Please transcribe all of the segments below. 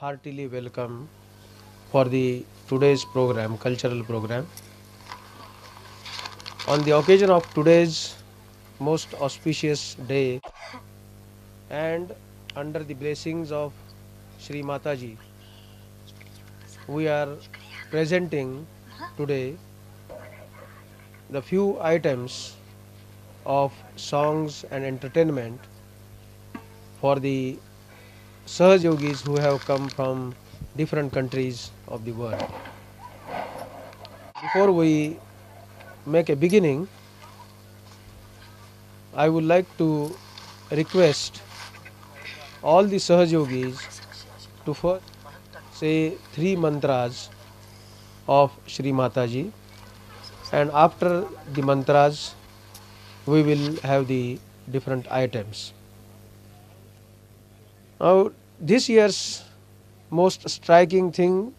heartily welcome for the today's program, cultural program. On the occasion of today's most auspicious day and under the blessings of Sri Mataji, we are presenting today the few items of songs and entertainment for the Sahaj Yogis who have come from different countries of the world. Before we make a beginning, I would like to request all the Sahaj Yogis to first say three mantras of Sri Mataji, and after the mantras we will have the different items. Now, this year's most striking thing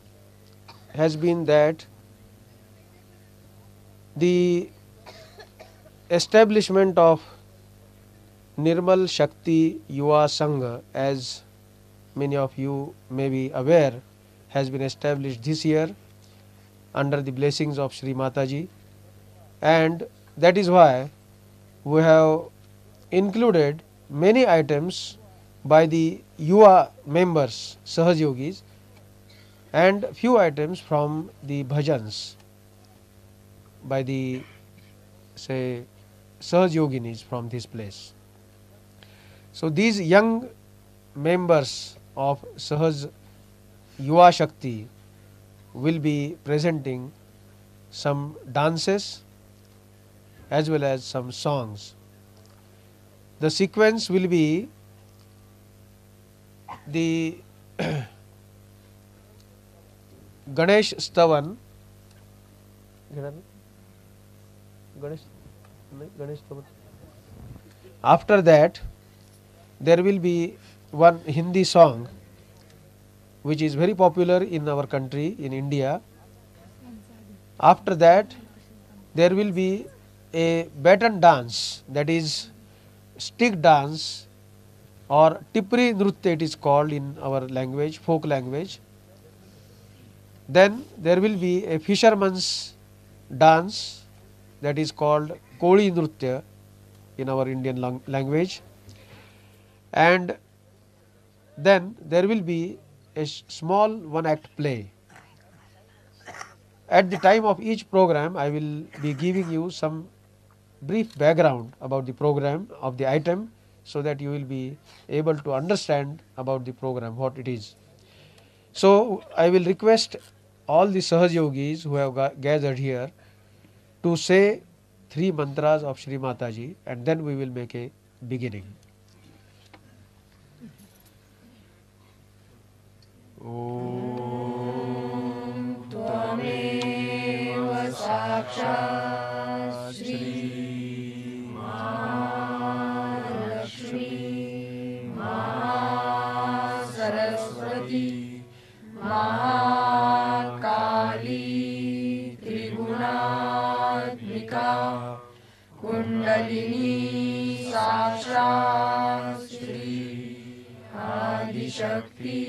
has been that the establishment of Nirmal Shakti Yuva Sangha, as many of you may be aware, has been established this year under the blessings of Sri Mataji, and that is why we have included many items by the Yuva members, Sahaj Yogis, and few items from the bhajans by the, say, Sahaj Yoginis from this place. So these young members of Sahaj Yuva Shakti will be presenting some dances as well as some songs. The sequence will be the Ganesh Stavan. Ganesh Stavan. After that, there will be one Hindi song which is very popular in our country, in India. After that, there will be a baton dance, that is stick dance, or Tipri Nrutya it is called in our language, folk language. Then there will be a fisherman's dance, that is called Koli Nrutya in our Indian language. And then there will be a small one act play. At the time of each program, I will be giving you some brief background about the program of the item, so that you will be able to understand about the program, what it is. So I will request all the Sahaj Yogis who have gathered here to say three mantras of Sri Mataji, and then we will make a beginning. Om Tvameva Sakshat Shri Mahalakshmi Mahasaraswati Mahakali Triguణatmika Kundalini Sakshat Shri Adishakti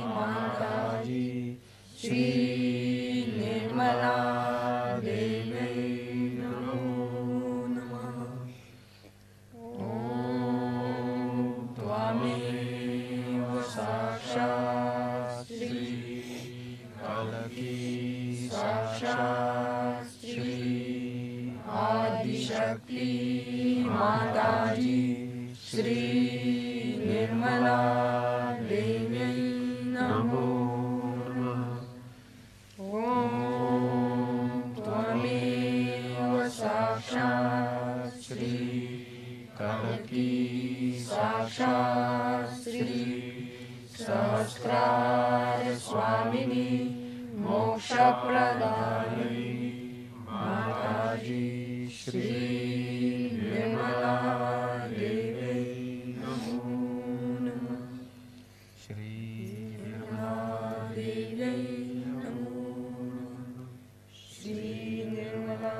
Mataji Shri Nirmala Devi Namo Namah. Om Tvameva Sakshat Shri Kalaki Sakshat Shri Adishakti Mataji Shri Nirmala Devi Namo Namah. Om Tvameva Sakshat Shri Kalaki Sakshat Shri Sahasrara Swamini Moksha Pradayani Mataji Shri Nirmala Devi Namo Namah. Shri Nirmala Devi Namo Namah. Shri Nirmala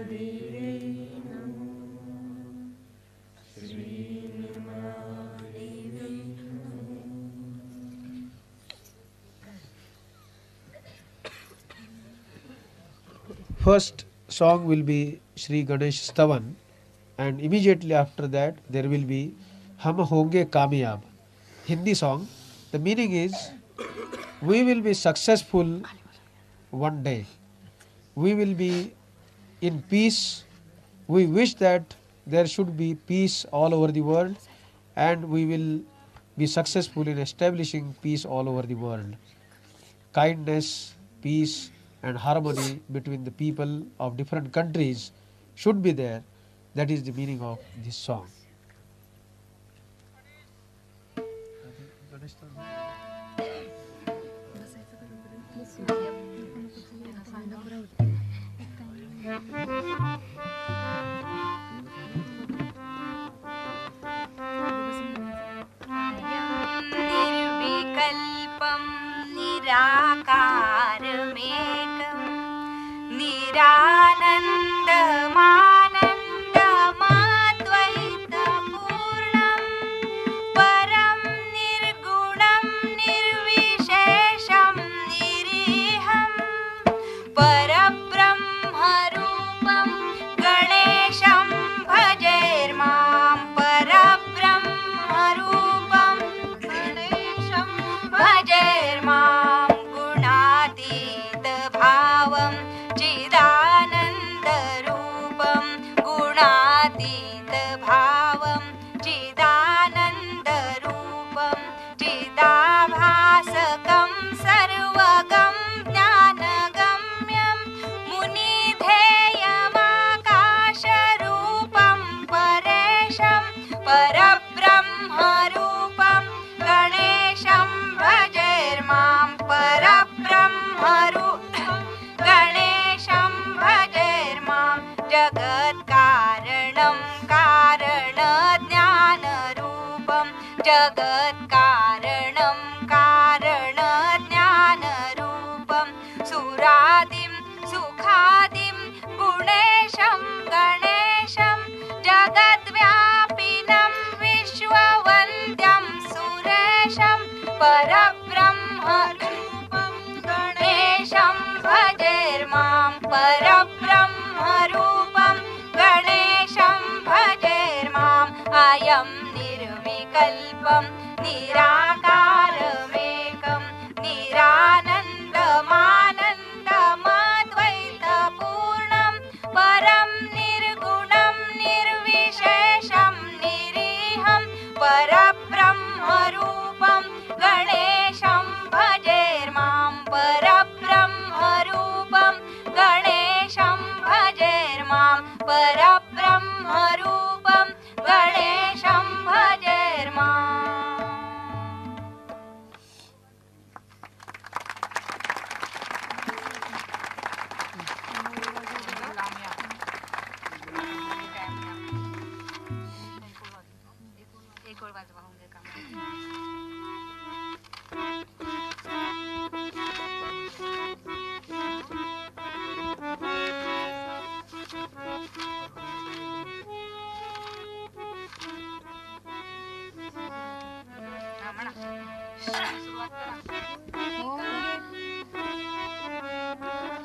Devi Namo Namah. Shri Nirmala Devi Namo Namah. First song will be Shri Ganesh Stavan, and immediately after that there will be Hum Honge Kamyab, Hindi song. The meaning is we will be successful one day. We will be in peace. We wish that there should be peace all over the world, and we will be successful in establishing peace all over the world. Kindness, peace, and harmony between the people of different countries should be there. That is the meaning of this song. निर्विकल्पं निराकारमेकं निरानन्दमानन्दमाद्वैतपूर्णं परं निर्गुणं निर्विशेषं निरीहं परब्रह्मरूपं गणेशं भजेर्मां परब्रह्मरूपं गणेशं भजेर्मां गुणातीतभावं चिदानन्दरूपं गुणातीतभावं चिदानन्दरूपं चिदाभासकं सर्वगं ज्ञानगम्यं मुनिधेयमाकाशरूपं परेशं परब्रह्मरूपं गणेशं भजेर्मां परब्रह्मरूपं गणेशं भजेर्मां जगत्कारणं कारणज्ञानरूपं जगत्कारणं कारणज्ञानरूपं सुरादिं सुखादिं गुणेशं गणेशं जगद्व्यापिनं विश्ववन्द्यं सुरेशं परब्रह्मरूपं गणेशं भजेर्मां परब्रह्मरूपं गणेशं भजेर्माम् अयं निर्विकल्पं निराकारमेकं निरानन्दमानन्दमाद्वैतपूर्णं परं निर्गुणं निर्विशेषं निरीहं परब्रह्मरूपं गणेशं भजेर्मां परब्रह्मरूपं गणेशं भजेर्मां परब्रह्मरूपं गणेशं भजेर्माम्.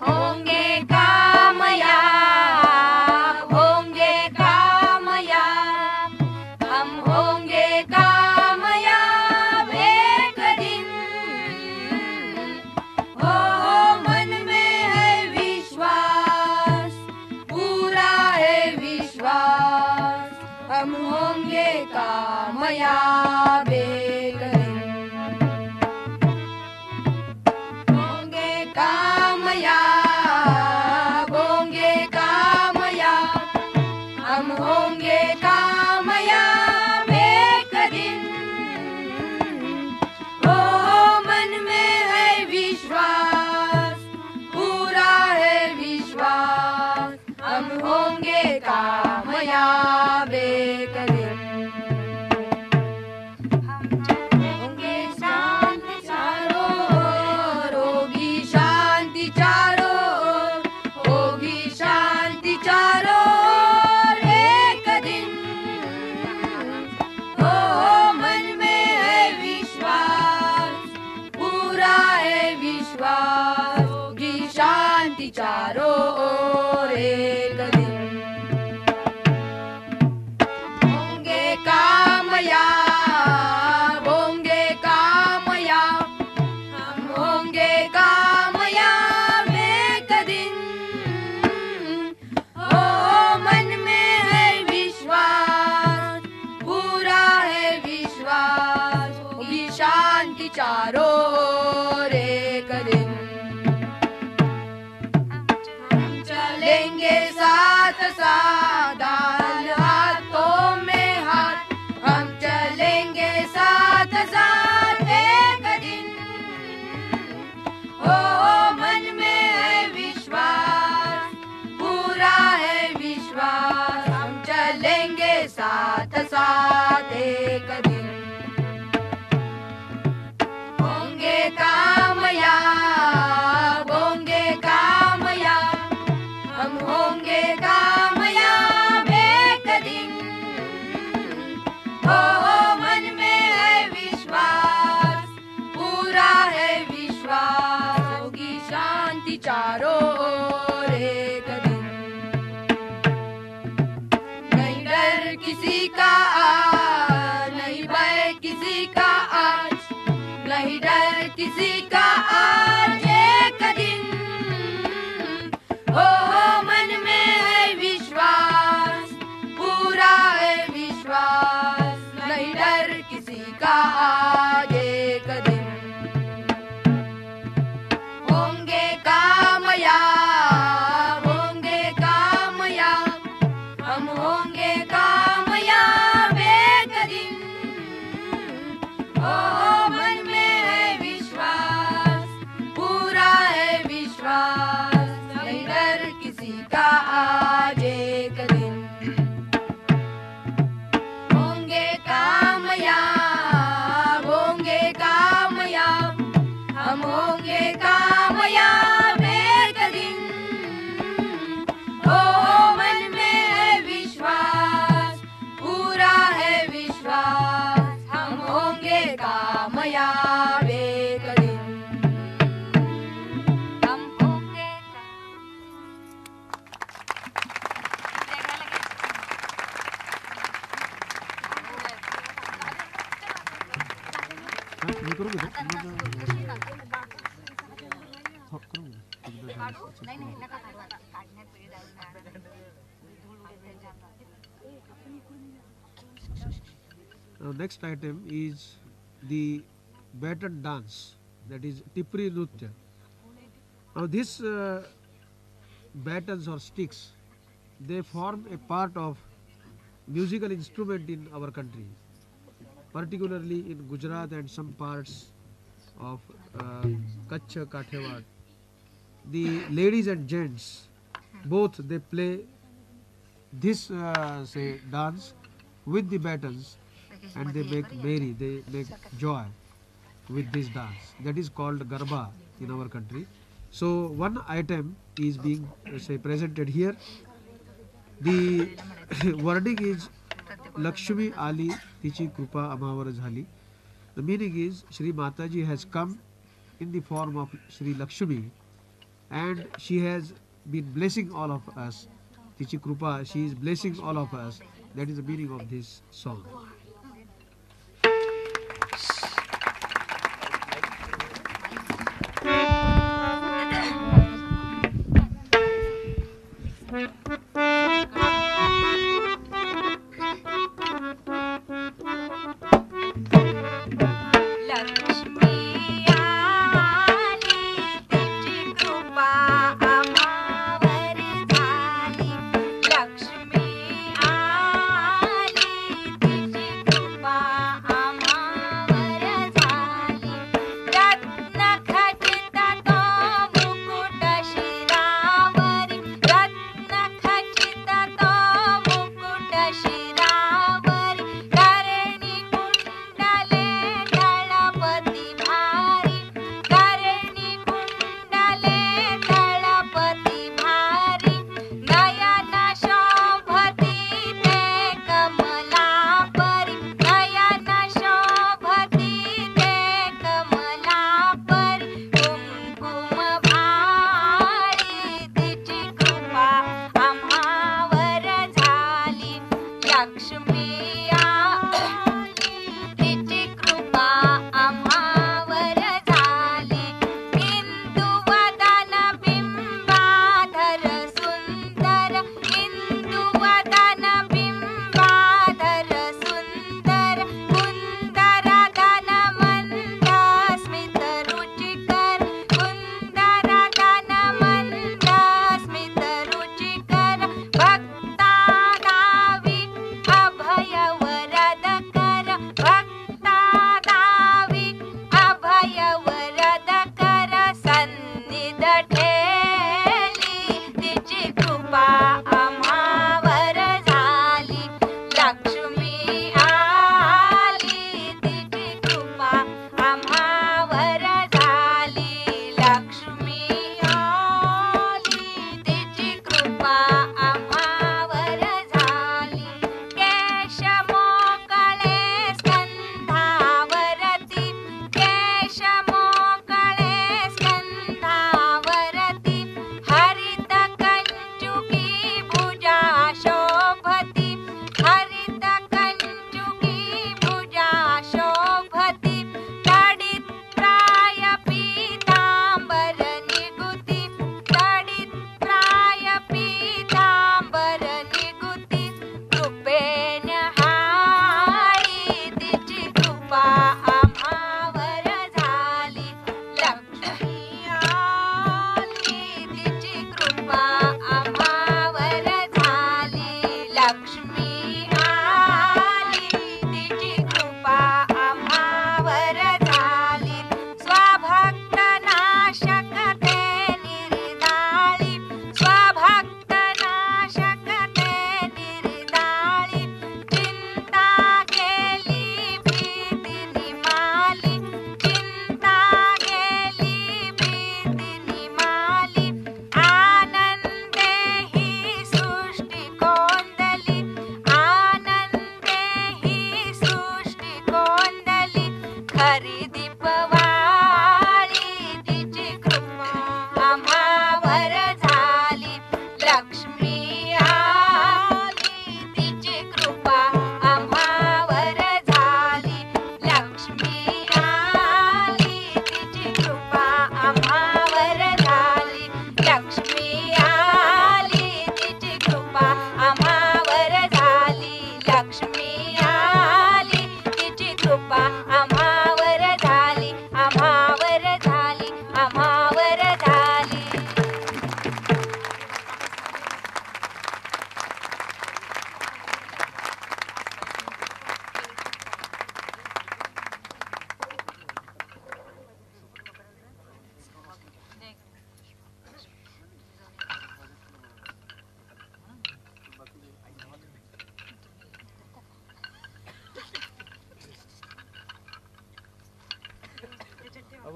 होंगे कामयाब हम होंगे कामयाब एक दिन हो मन में है विश्वास पूरा है विश्वास हम होंगे कामयाब एक दिन होंगे कामयाब हम होंगे कामयाब एक दिन हो मन में है विश्वास पूरा है विश्वास हम होंगे कामयाब एक दिन होंगे शांति चारों ओर होगी शांति चारों ओर होगी शांति चारों ओर एक दिन हो मन में है विश्वास पूरा है विश्वास होगी शांति चारों ओर डर किसी का आज एक दिन, हो मन में है विश्वास, पूरा है विश्वास, नहीं डर किसी का आज एक दिन। होंगे कामयाब, होंगे कामयाब, हम होंगे कामयाब एक दिन, ओ मन में है विश्वास, पूरा है विश्वास, नहीं डर किसी का आज एक दिन। होंगे कामयाब, होंगे कामयाब, हम होंगे कामयाब एक दिन, ओ मन में है विश्वास, पूरा है विश्वास, हम होंगे कामयाब एक दिन, हम होंगे Now next item is the baton dance, that is Tipri Nutya. Now this batons or sticks, they form a part of musical instrument in our country, particularly in Gujarat and some parts of Kutch, Kathiawad. The ladies and gents, both they play this say dance with the batons, and they make merry, they make joy with this dance. That is called Garba in our country. So one item is being say presented here. The wording is Lakshmi Ali Tichi Krupa Amawar Jhali. The meaning is Shri Mataji has come in the form of Shri Lakshmi, and she has been blessing all of us. Tichi Krupa, she is blessing all of us. That is the meaning of this song. Lakshmi आली तिची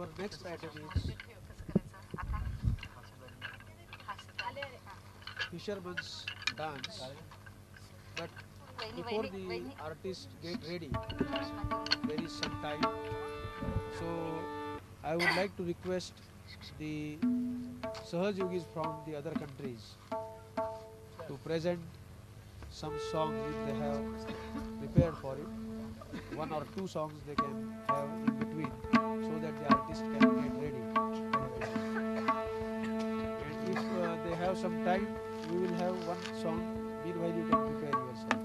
our next item is fisherman's dance. But before the artists get ready, there is some time. So I would like to request the Sahaj Yogis from the other countries to present some songs if they have prepared for it. 1 or 2 songs they can have in between so that the artist can get ready. And if they have some time, we will have 1 song. Meanwhile, you can prepare yourself.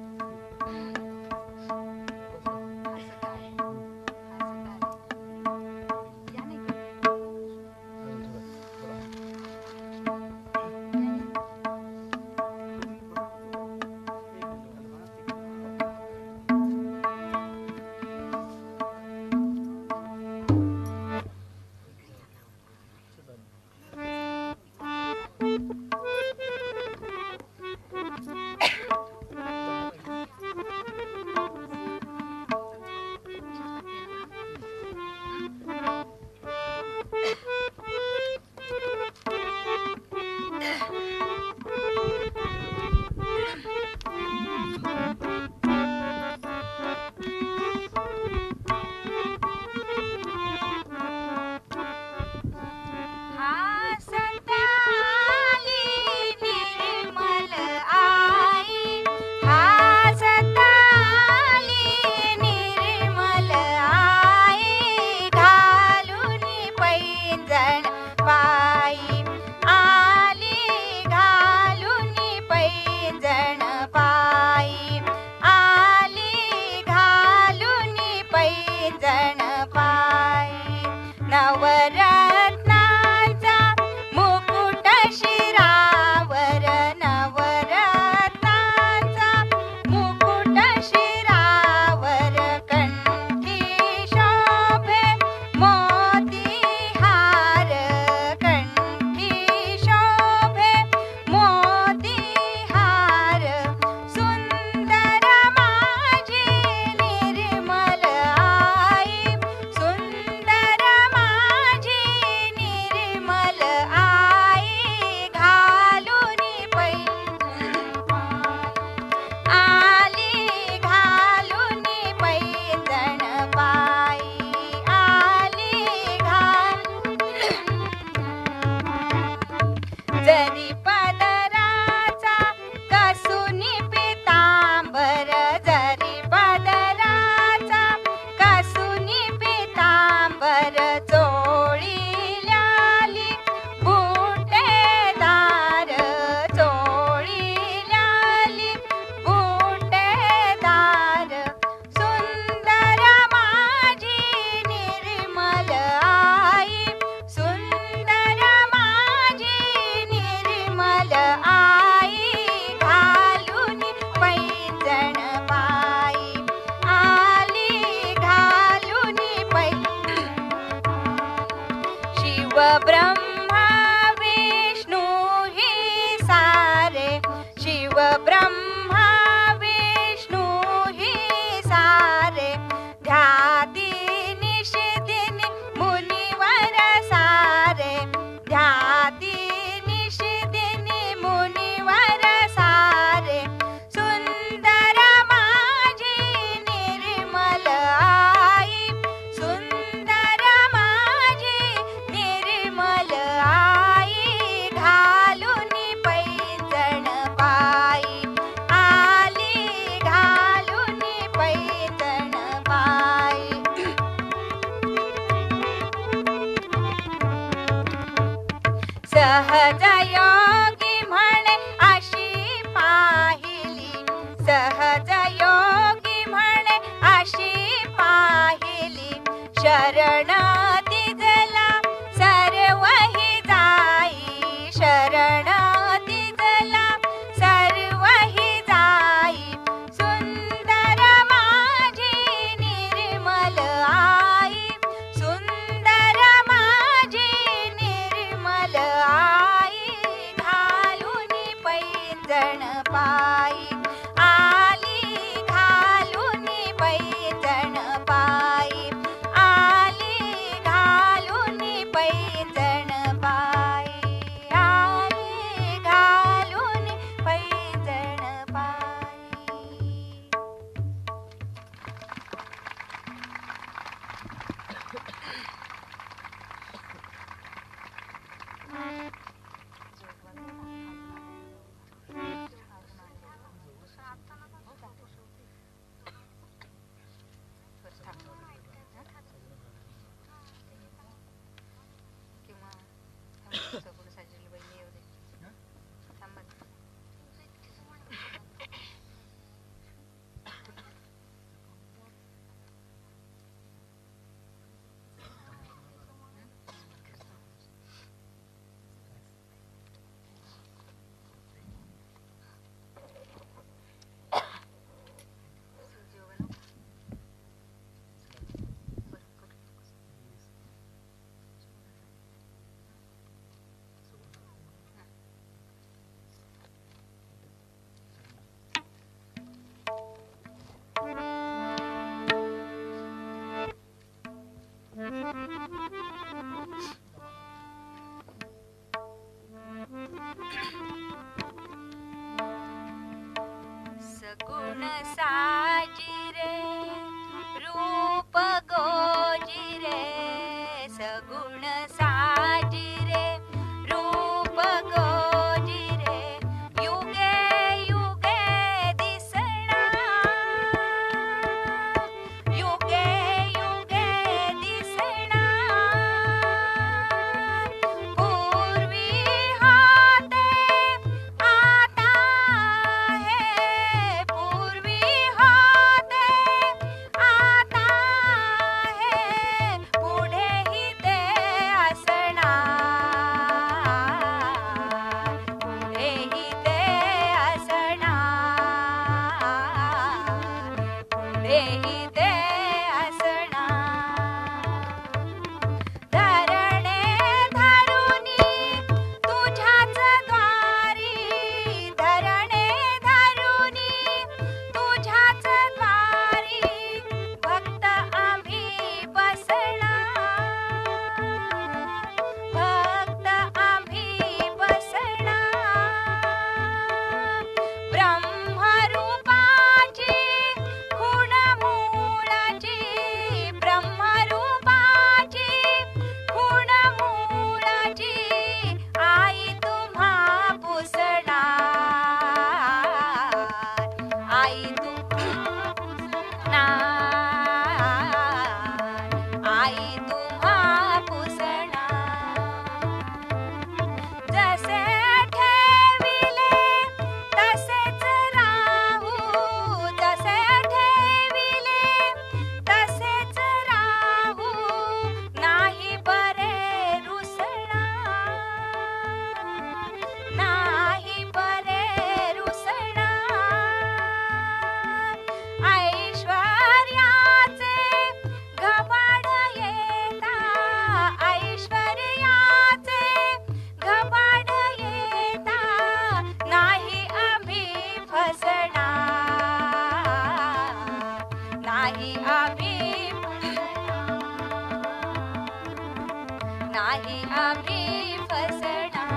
नाही आम्ही फसणार.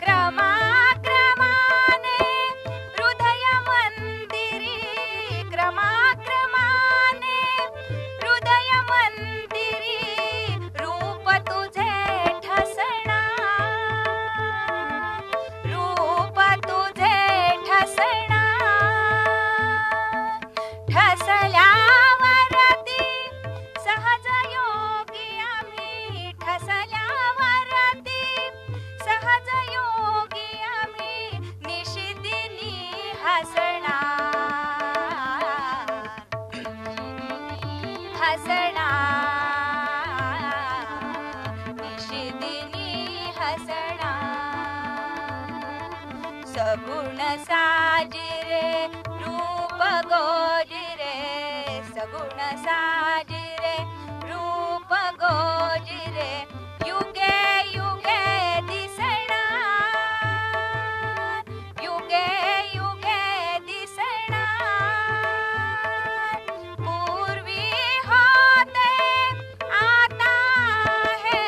क्रमाक्रमाने हृदय मंदिरी, क्रमाक्रमाने हृदय मंदिरी रूप तुझे ठसणार, रूप तुझे ठसणार. ठसल्यावरती सहज योगी आम्ही, ठसल्यावरती सहज योगी आम्ही निशिदिनी हसणार, हसणार, निशिदिनी हसणार. सगुण साजिरे रूप गोजिरे, सगुण साजिरे रूप गोजिरे युगे युगे दिसणार, युगे युगे दिसणार. पूर्वी होते आता आहे,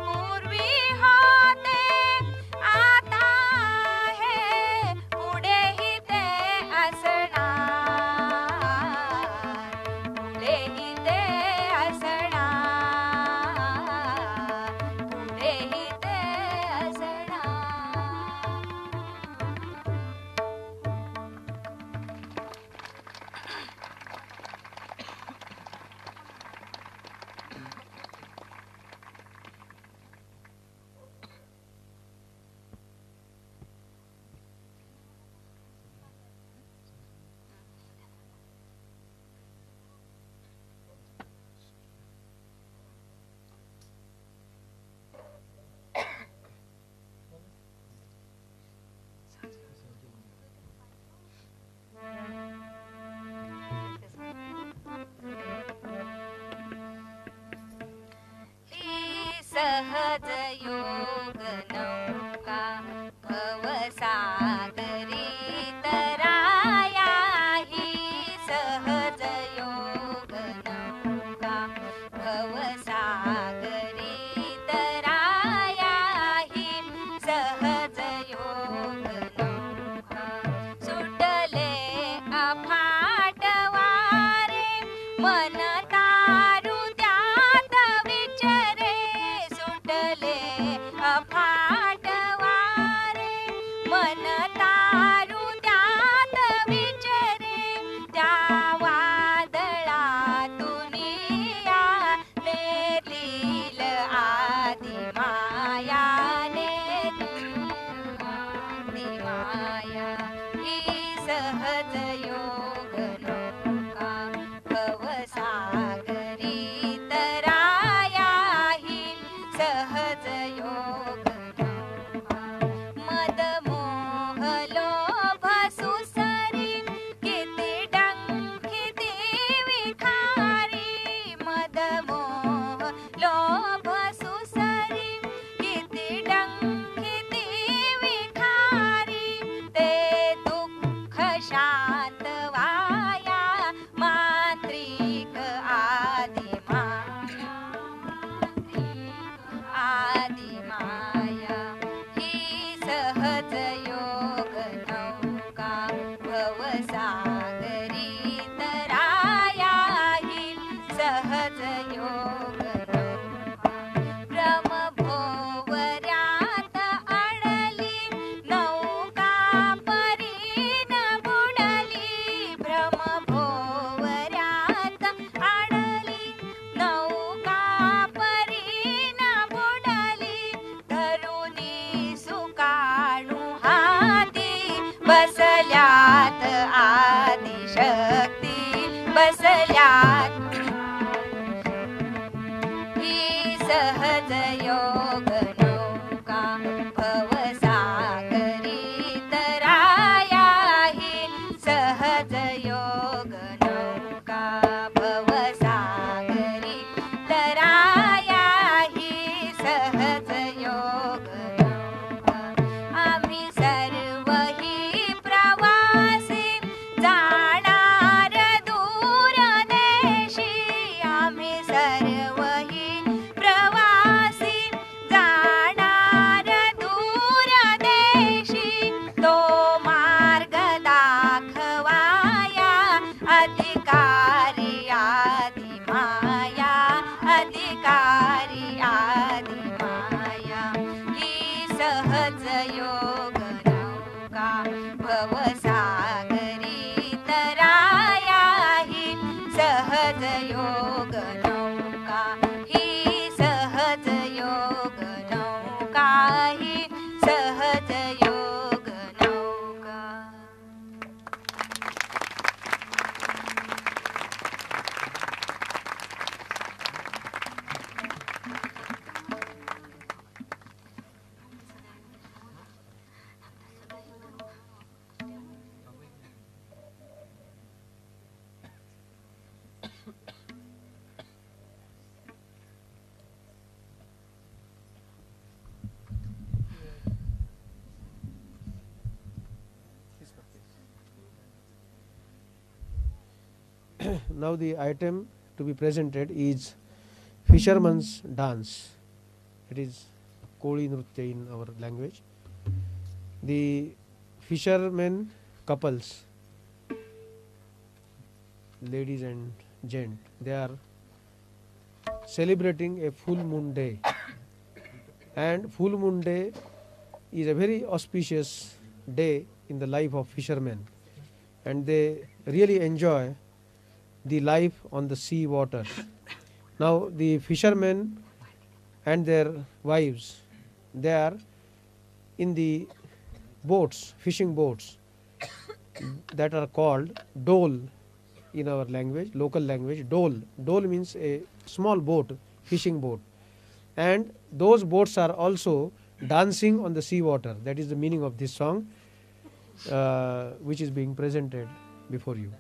पूर्वी होते आता आहे, पुढेही ते असणार, पुढेही ते असणार, पुढेही ते असणार. ही सहज योग नौका भवसागरी तराया, ही सहज योग नौका भवसागरी तराया, ही सहज योग नौका. सुटले अफाट वारे मन तारू त्यात विचरे, सुटले अफाट वारे मन तारू त्यात विचरे. त्या वादळातून या नेलील आदि माया, नेलील आदि माया. ही सहज योग नौका भवसागरी तराया, ही सहज योग नौका. मद मोह लोभ सुसरी किती डंखिती विखारी, मद मोह लोभ सुसरी किती डंखिती विखारी. ते दुःख शांत वाया मात्रिक आदि माया, आदि माया. ही सहज योग नौका भवसागरी तराया, ही सहज योग नौका. ब्रह्मभोवऱ्यात अडली नौका परीन बुडली, ब्रह्मभोवऱ्यात अडली नौका परीन बुडली. धरुनी सुकाणू हाती बसल्यात आदिशक्ती, बसल्यात. ही सहज योग नौका भवसागरी तराया, ही सहज योग नौका भवसागरी तराया, ही सहज योग नौका. आम्ही सर्व ही प्रवासी जाणार दूर देशी, आम्ही सर्व ही सारी आदि माया ही सहज योग नौका भवसागरी तराया ही सहज योग नौका ही सहज योग नौका ही सहज योग नौका. Now the item to be presented is fisherman's dance. It is Koli Nrutya in our language. The fishermen couples, ladies and gent, they are celebrating a full moon day, and full moon day is a very auspicious day in the life of fishermen, and they really enjoy the life on the sea waters. Now the fishermen and their wives, they are in the boats, fishing boats that are called dole in our language, local language. Dole means a small boat, fishing boat, and those boats are also dancing on the sea water. That is the meaning of this song which is being presented before you.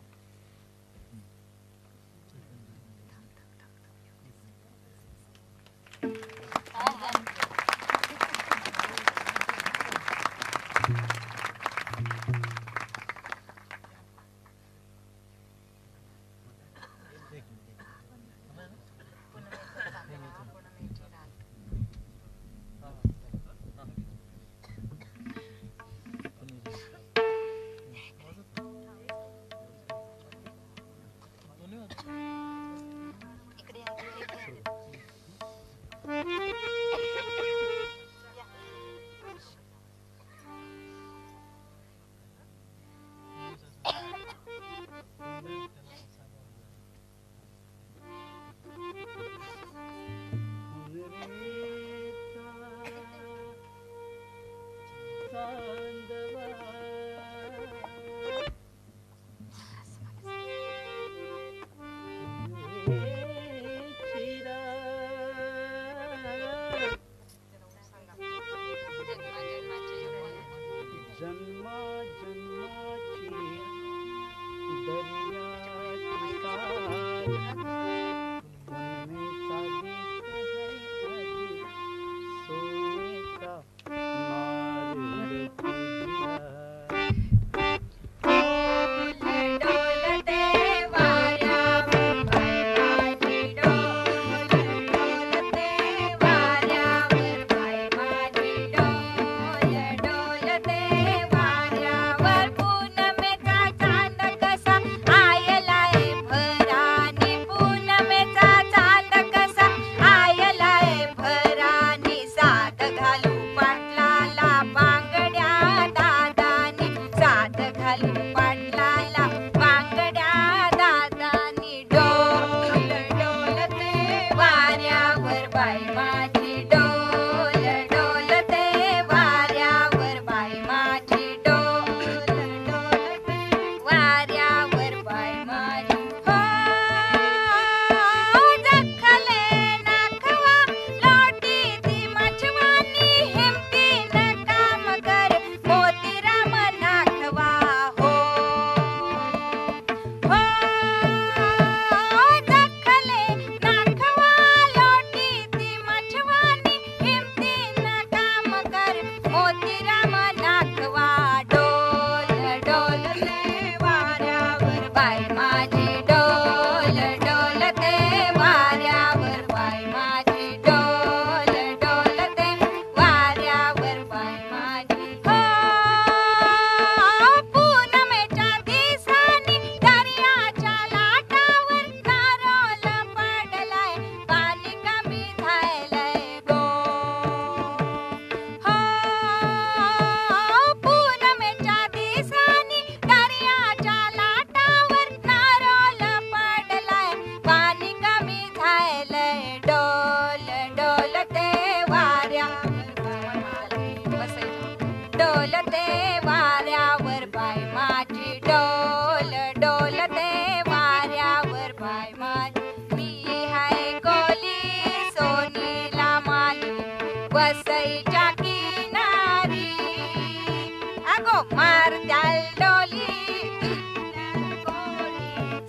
वसईच्या किनारी अगो मारत्याल डोली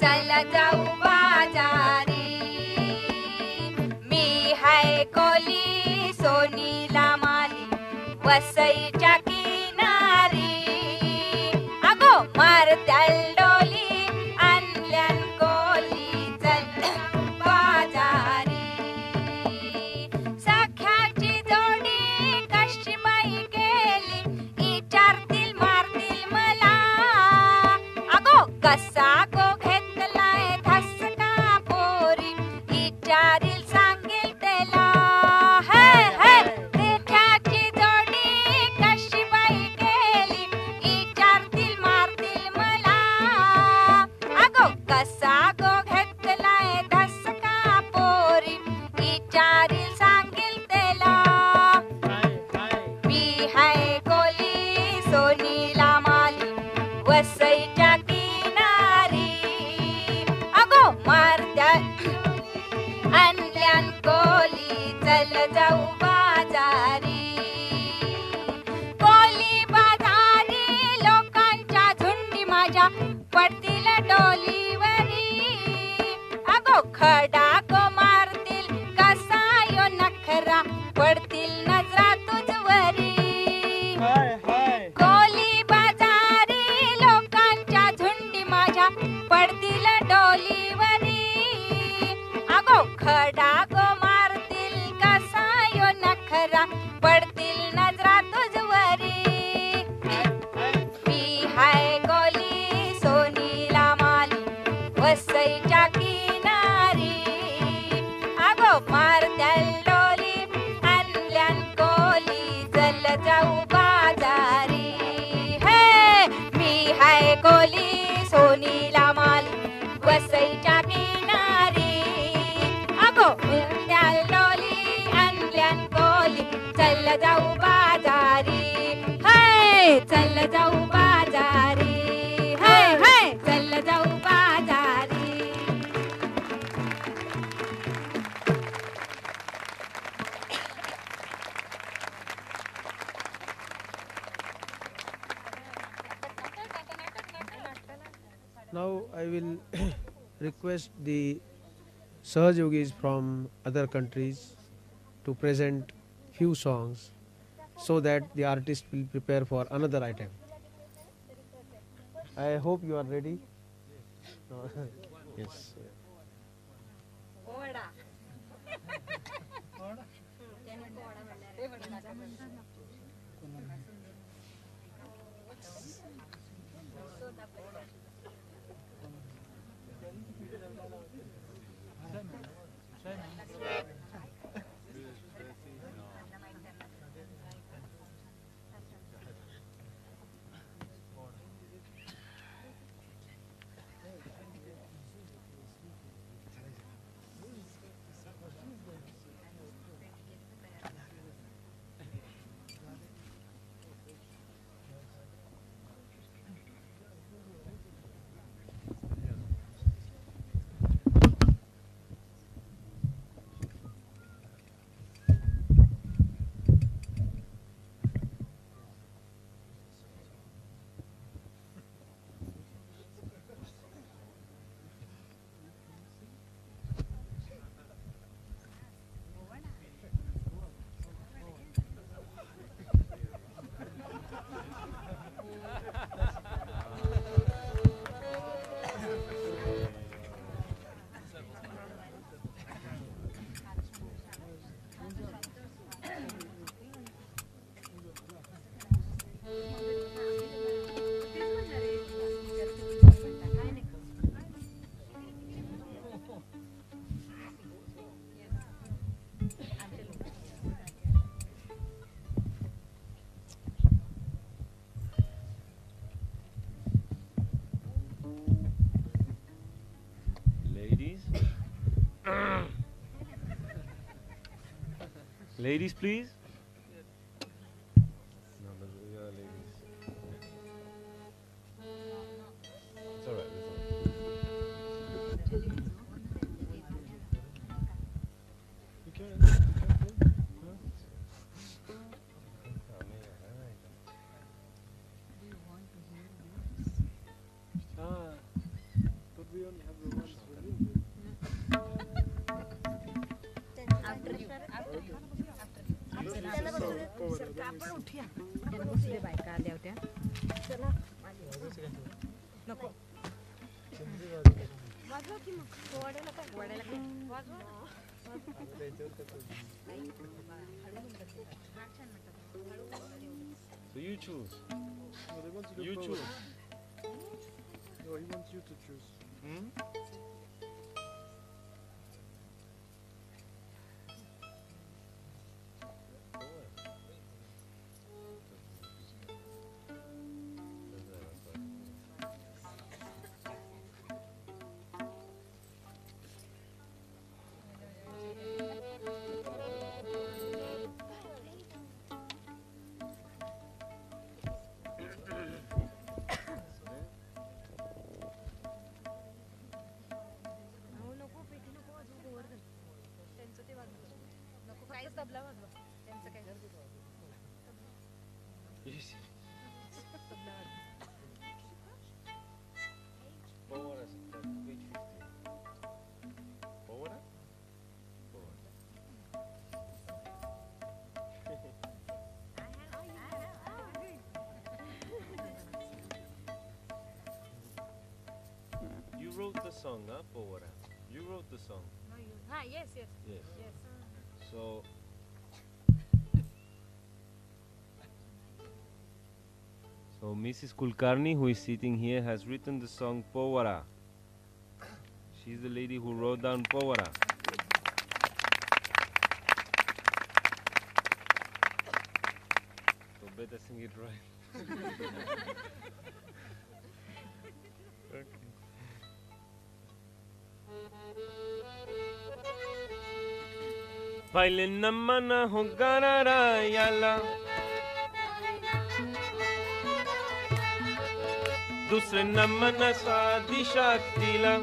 चला जाऊ बाजारी मी हाय कोली सोनीला माली वसईच्या किनारी अगो मारत्याल डोली आणल्यान कोली चल बाजारी सख्याची जोडी कशी बाई केली विचारतील मारतील मला अगो कसा गो घेतलाय धसका पोरी विचारील सांगेल त्याला हे हे सख्याची जोडी कशी बाई केली विचारतील मारतील मला अगो कसा गो घेतलाय धसका पोरी विचारील सांगेल त्याला मी हाय कोली सोनीला माली वसईच्या किनारी अगो मारत्या आणल्यान कोली चल जाऊ बाजारी कोली बाजारी लोकांच्या झुंडी माझ्या पडतील डोलीवरी अगो खडा गो मारतील कसा यो नखरा पडतील नजरा तुझवरी कोली बाजारी लोकांच्या झुंडी माझ्या पडतील डोलीवरी अगो खडा गो मारतील कसा यो नखरा पडतील नजरा तुझवरी मी हाय कोली सोनीला माली वसईच्या किनारी अगो मारत्याल डोली आणल्यान कोली चल जाऊ बाजारी हे मी हाय कोली सोनीला माली वसईच्या किनारी अगो मारत्याल डोली आणल्यान कोली चल जाऊ बाजारी हे चल जाऊ बाजारी हे हे चल जाऊ बाजारी Now I will request the Sahajogis from other countries to present few songs so that the artist will prepare for another item. I hope you are ready. Yes. Ladies, please. No, but we are ladies. It's alright. You can. बायका आल्या होत्या नको वाजवा की मग वड्याला काय वाजवा So you choose. No, they want to do You both. choose. No, he wants you to choose. Hmm? Tabla वाजवा त्यांचं काय Yes. Powara, page 15. Powara? You wrote the song, huh, Powara? You wrote the song. yes Yes. yes So, Mrs. Kulkarni, who is sitting here, has written the song Powara. She's the lady who wrote down Powara. So better sing it right. Okay. Pahile namana ho garara yala, दूसरे नमन साधी शक्तीला,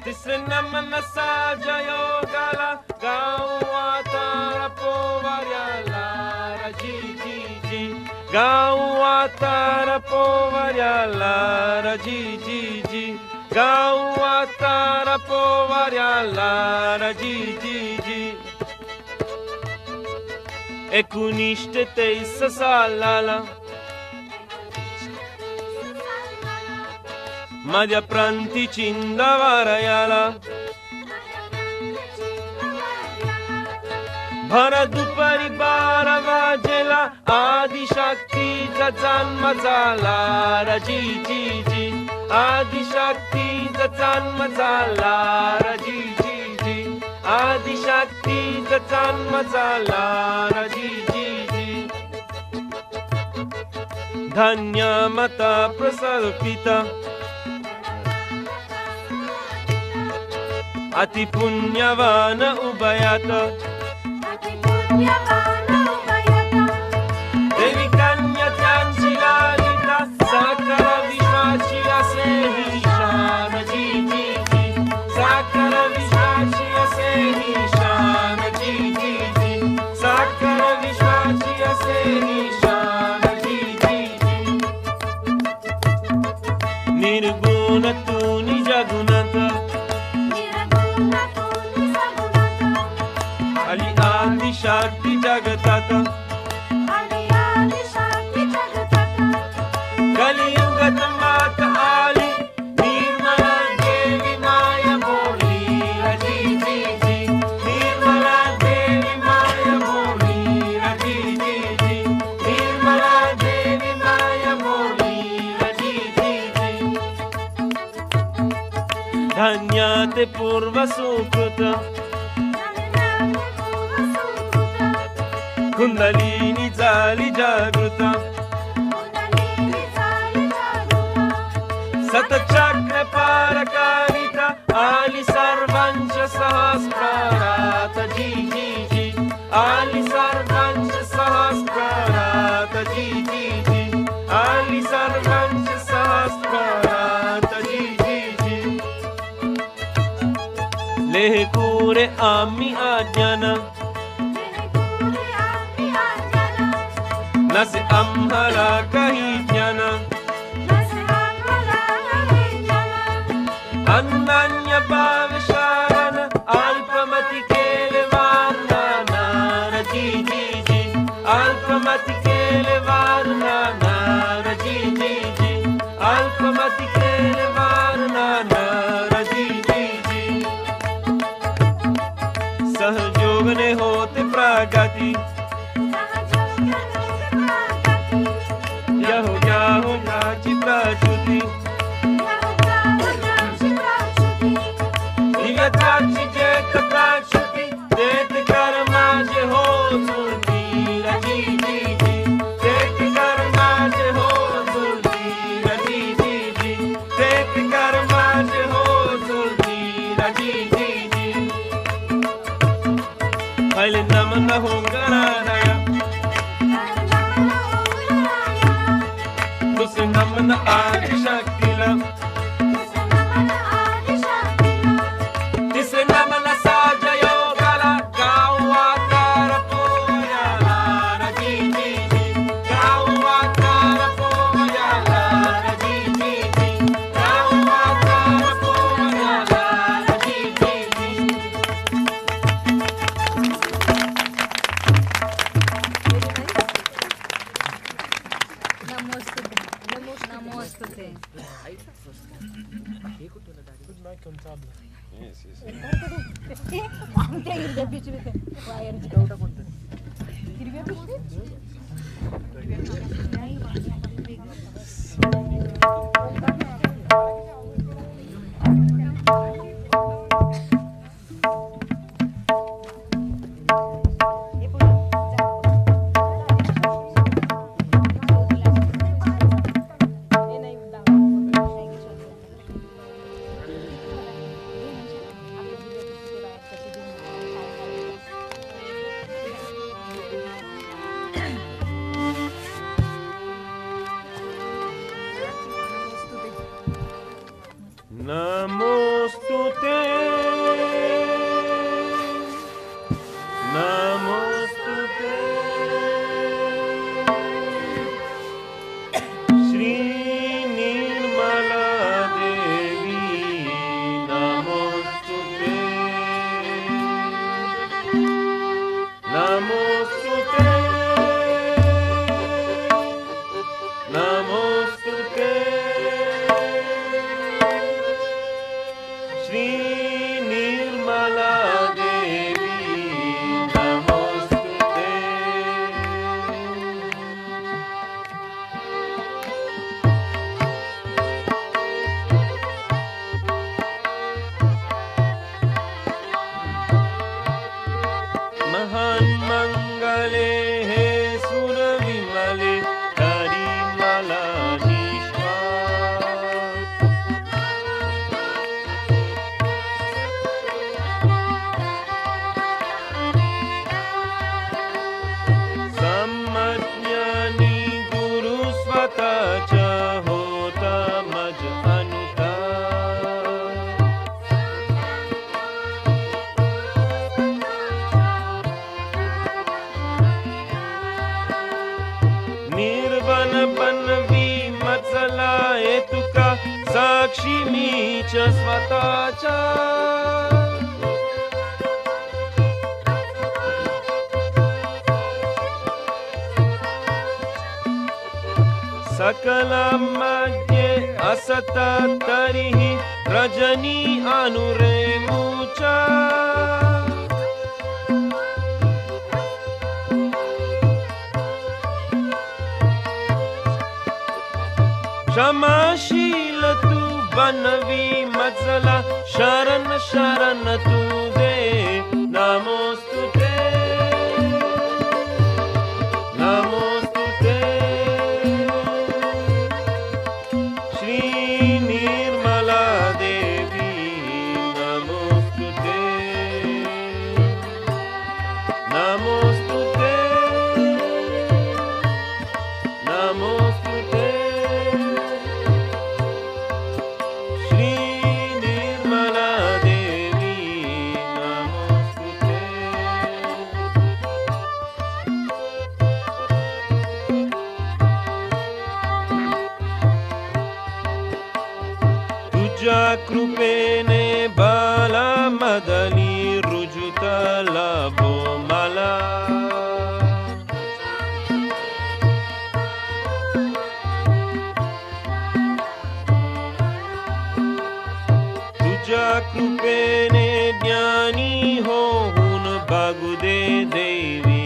तिसरे नमन साजा योगाला, गावाता पोवार्याला जी जी जी, गावाता पोवार्याला जी जी जी, गावाता पोवार्याला जी जी जी. 1923 सालाला माझ्या प्रांती चिंदावारयाला भर दुपारी 12 वाजेला आदिशक्तीचा जन्म झाला जी जी जी, आदिशक्तीचा जन्म झाला जी जी जी, आदिशक्तीचा जन्म झाला जी जी जी. धन्य माता प्रसाद पिता, अति पुण्यवान उभयात, देवी कन्या त्यांची लालिता, सकल विश्वाची असे ही शान जी जी जी, सकल विश्वाची असे ही शान जी जी जी, सकल विश्वाची असे ही शान जी जी जी. निर्गुण तू निज गुणात, आली आदिशक्ती जगतात, कलियुगात मात आली, निर्मला देवी माया बोली जी जी जी, निर्मला देवी माया बोली जी जी जी, निर्मला देवी माया बोली जी जी जी. धन्य ते पूर्व सुकृत, कुंडलिनी झाली जागृत, सतचक्र पार कारिता, आली सर्वांच्या सहस्रात जी जी जी, आली सर्वांच्या सहस्रात जी जी जी, आली सर्वांच्या सहस्रात जी जी जी. लेकुरे आम्ही अज्ञान, नसे आम्हाला काही ज्ञान, अनन्य भाव शारण, अल्पमती केले प्रगति यहो याहो याची प्रच्युती याची जेत प्रच्युती तेत कर्माचे हो जुळती रजी जी जी तेत कर्माचे हो जुळती रजी जी जी तेत कर्माचे हो जुळती रजी जी जी पहिले नमन हो गणाराया तुझे नमन आदि शक्तीला तिसे नमन साज योगाला गावाकार पोयाला रजी जी जी गावाकार पोयाला रजी जी जी गावाकार पोयाला रजी जी जी नमोस्तुते. Put mic on tablet. आमच्या हिरव्या पिशवीत वायरची Daughter कोणतं? हिरव्या पिशवीत नमोस्तुते नमोस्तुते श्री निर्मला देवी नमोस्तुते नमोस्तुते नमोस्तुते श्री निर्मला देवी नमोस्तुते महान मंगले हे सुर विमले हरि मला निष्ठा सम्मज्ञानी गुरु स्वतःच्या होता मज अनुता निर्वन बनवी मचला तुका साक्षी मीच स्वतःच्या सकल मध्ये असत तरीही रजनी अनुरेमुचा क्षमाशील तू बनवी मजला शरण शरण तू दे नमोस्तुते नमोस्तुते श्री निर्मला देवी नमोस्तुते नमोस्तुते नमोस्तुते श्री निर्मला देवी नमोस्तुते तुझ्या कृपेने बाला मदली रुजुत लाभो मला तुझ्या कृपेने ज्ञानी होऊन बागू दे देवी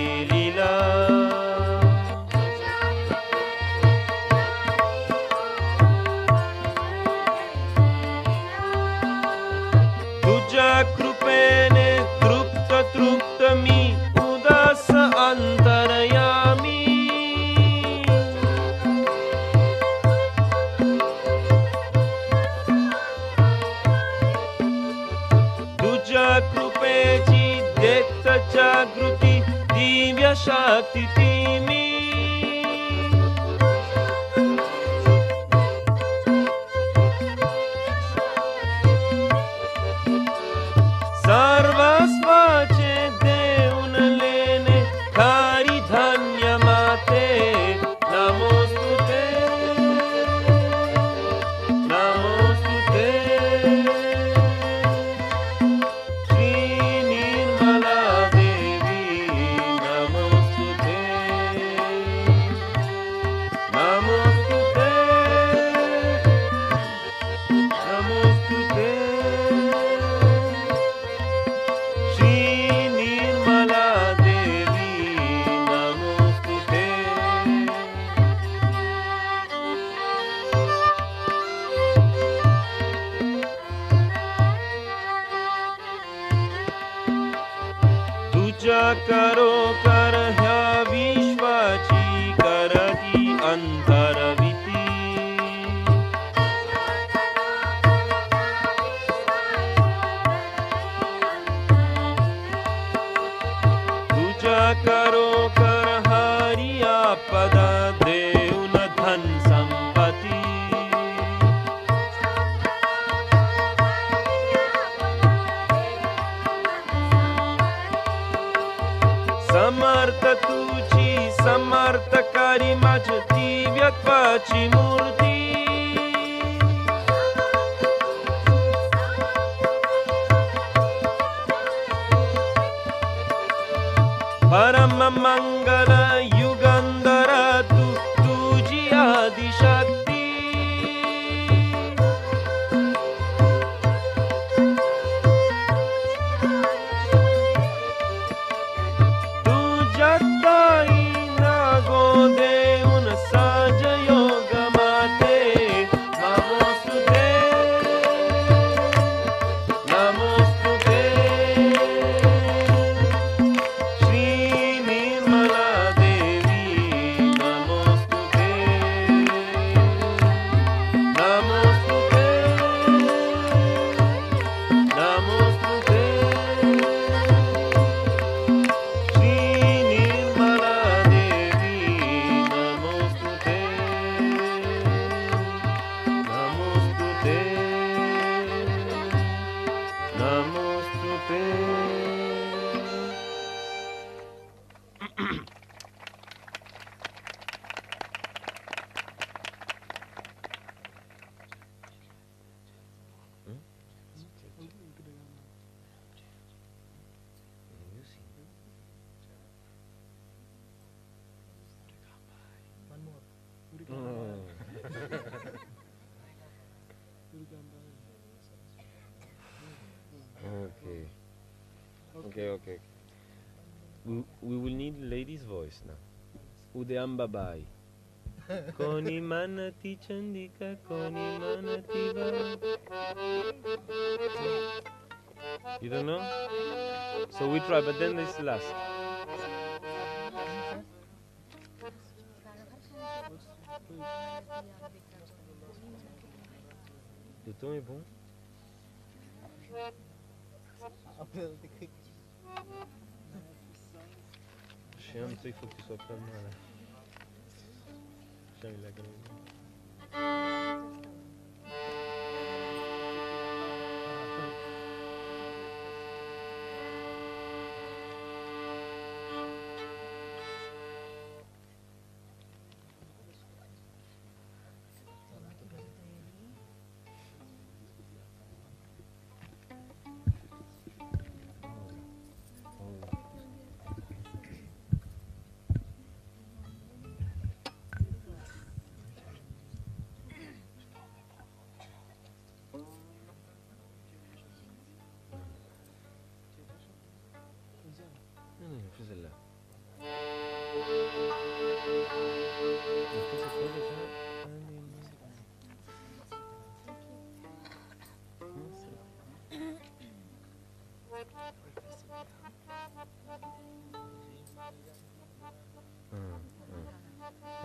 Jagruti Divya Shakti Timi Sarvasvache Deun Lene Kari Dhanya Mate Namostute Namostute Shri Nirmala Devi Namostute Namostute Namostute Shri Nirmala Devi Namostute तुझ्या करो कर ह्या विश्वाची करती अंतरविती तुझ्या करो कर हरिया पद देऊन धन संपत्ती समर्थ तुझी समर्थकारी माझी दिव्यत्वाची मूर्ती परम मंगल युगंधर तू तुझी आदिशक्ती तुझ्याताई नागो देऊन साज योग माते नमोस्तुते नमोस्तुते श्री निर्मला देवी नमोस्तुते नमोस्तुते नमोस्तुते Shri Nirmala Devi Namostute Namostute Namostute One more. Okay. We will need ladies' voice now. Udeamba Bai. Koni manati chandika, koni manati va. You don't know? So we try, but then this last. Le ton est bon? Chien, tu sais, il faut que tu sois pleinement là. Chien, il a gagné. Non, il fait celle-là. Qu'est-ce que c'est déjà?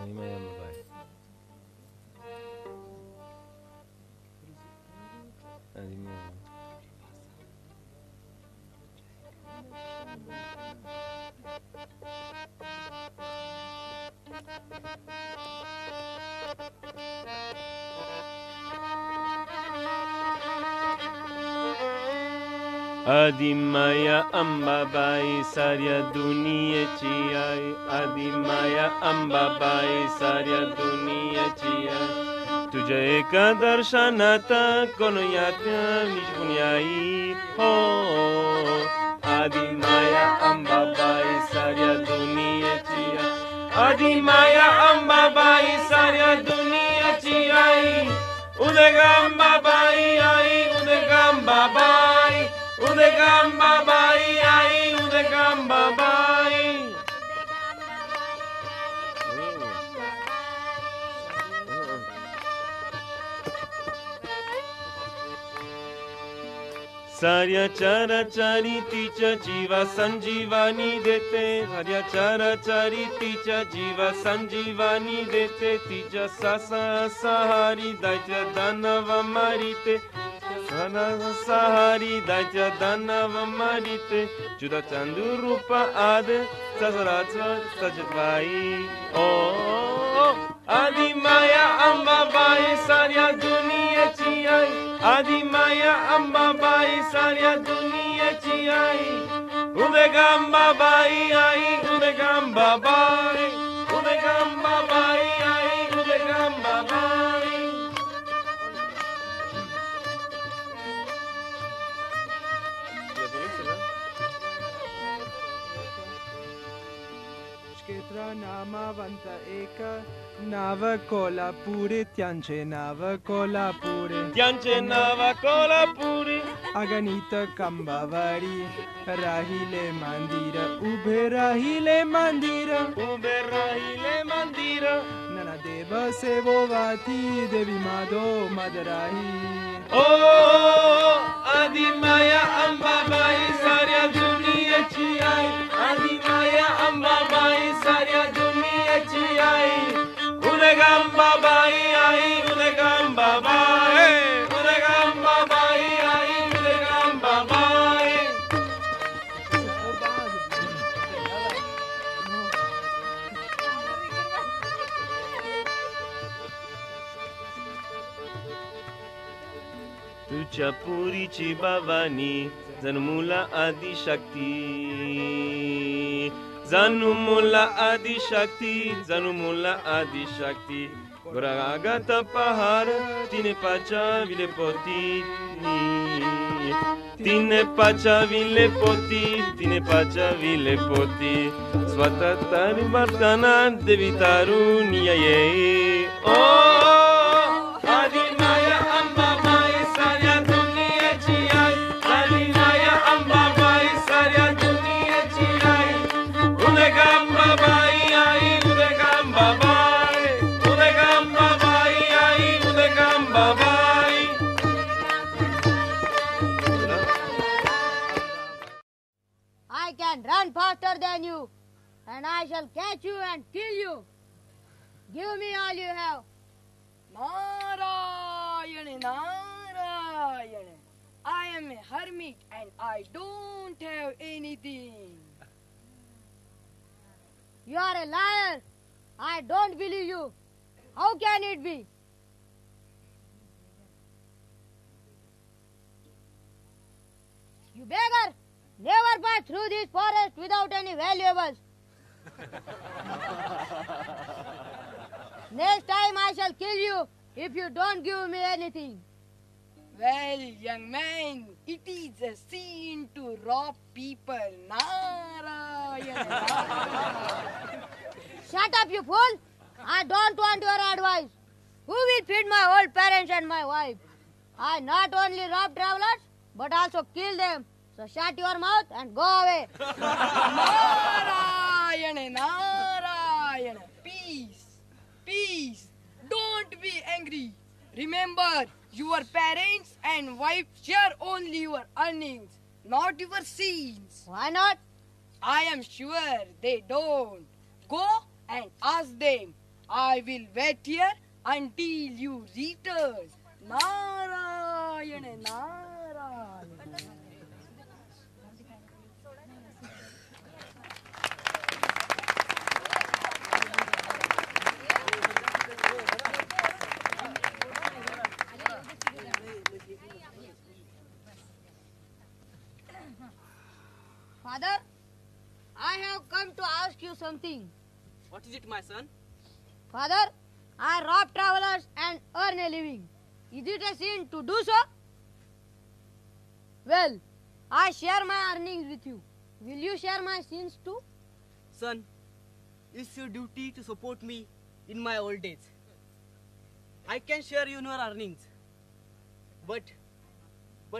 Animaya Mabai. Animaya. Adimaya Ambabai Sarya Duniyachi ai Adimaya Ambabai Sarya Duniyachi ai Tujha eka darshanata konoyatya nishpunyai ho Adimaya Ambabai Sarya Duniyachi ai Adimaya Ambabai Sarya Duniyachi ai Udegamba bai ai Udegamba bai Udegamba bai ai Udegamba bai Sarya chara chariticha jiva sanjivani dete Sarya chara chariticha jiva sanjivani dete Tija sasa sahari daitya danava marite Sana sahari daitya danava marite Juda chandu rupa ade sasaratva sajatvai Oh Adimaya Ambabai Sarya Duniyachi ai Adimaya Ambabai Sarya Duniyachi ai Udegamba bai ai Udegamba bai Udegamba bai ai Udegamba bai Shketra namavanta eka Nava Kolapuri Tyanche Nava Kolapuri Tyanche Nava Kolapuri Aganita Kambavari Rahile Mandira Ube Rahile Mandira Ube Rahile Mandira Nana Deva Sevovati Devi Mado Madarahi Oh Adimaya Ambabai Sarya Duniyachi ai Adimaya Ambabai Sarya Duniyachi ai Udegamba bai ai Udegamba bai Udegamba bai ai Udegamba bai Tucha puri chi bhavani Zanmula Adi Shakti Zanumula Adi Shakti Zanumula Adi Shakti Goragata Pahar Tine Pacha Vile Poti Tine Pacha Vile Poti Tine Pacha Vile Poti Swatataru Vartana Devitaru Niyaye Oh Adimaya Ambabai Sarya Duniyachi ai Adimaya Ambabai Sarya Duniyachi ai Udegamba bai ai Udegamba bai Udegamba bai ai Udegamba bai I can run faster than you, and I shall catch you and kill you. Give me all you have. Narayana, Narayana. I am a hermit and I don't have anything. You are a liar. I don't believe you. How can it be? You beggar! Never pass through this forest without any valuables. Next time I shall kill you if you don't give me anything. Well, young man, it is a sin to rob people. Narayana, Narayana. Shut up, you fool! I don't want your advice. Who will feed my old parents and my wife? I not only rob travelers, but also kill them. So shut your mouth and go away. Narayana, Narayana. Peace, peace. Don't be angry. Remember, your parents and wife share only your earnings, not your sins. Why not? I am sure they don't. Go and ask them. I will wait here until you return. Narayana, Narayana. Father, I have come to ask you something. What is it, my son? Father, I rob travelers and earn a living. Is it a sin to do so? Well, I share my earnings with you. Will you share my sins too? Son, it's your duty to support me in my old age. I can share you in your earnings, but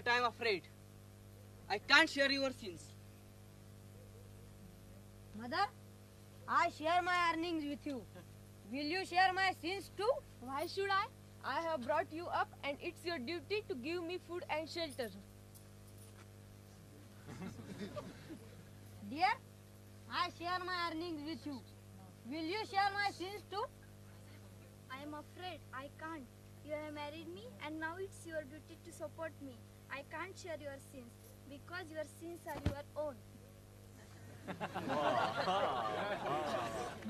I am afraid I can't share your sins. Mother, I share my earnings with you. Will you share my sins too? Why should I? I have brought you up and it's your duty to give me food and shelter. Dear, I share my earnings with you. Will you share my sins too? I am afraid I can't. You have married me and now it's your duty to support me. I can't share your sins because your sins are your own.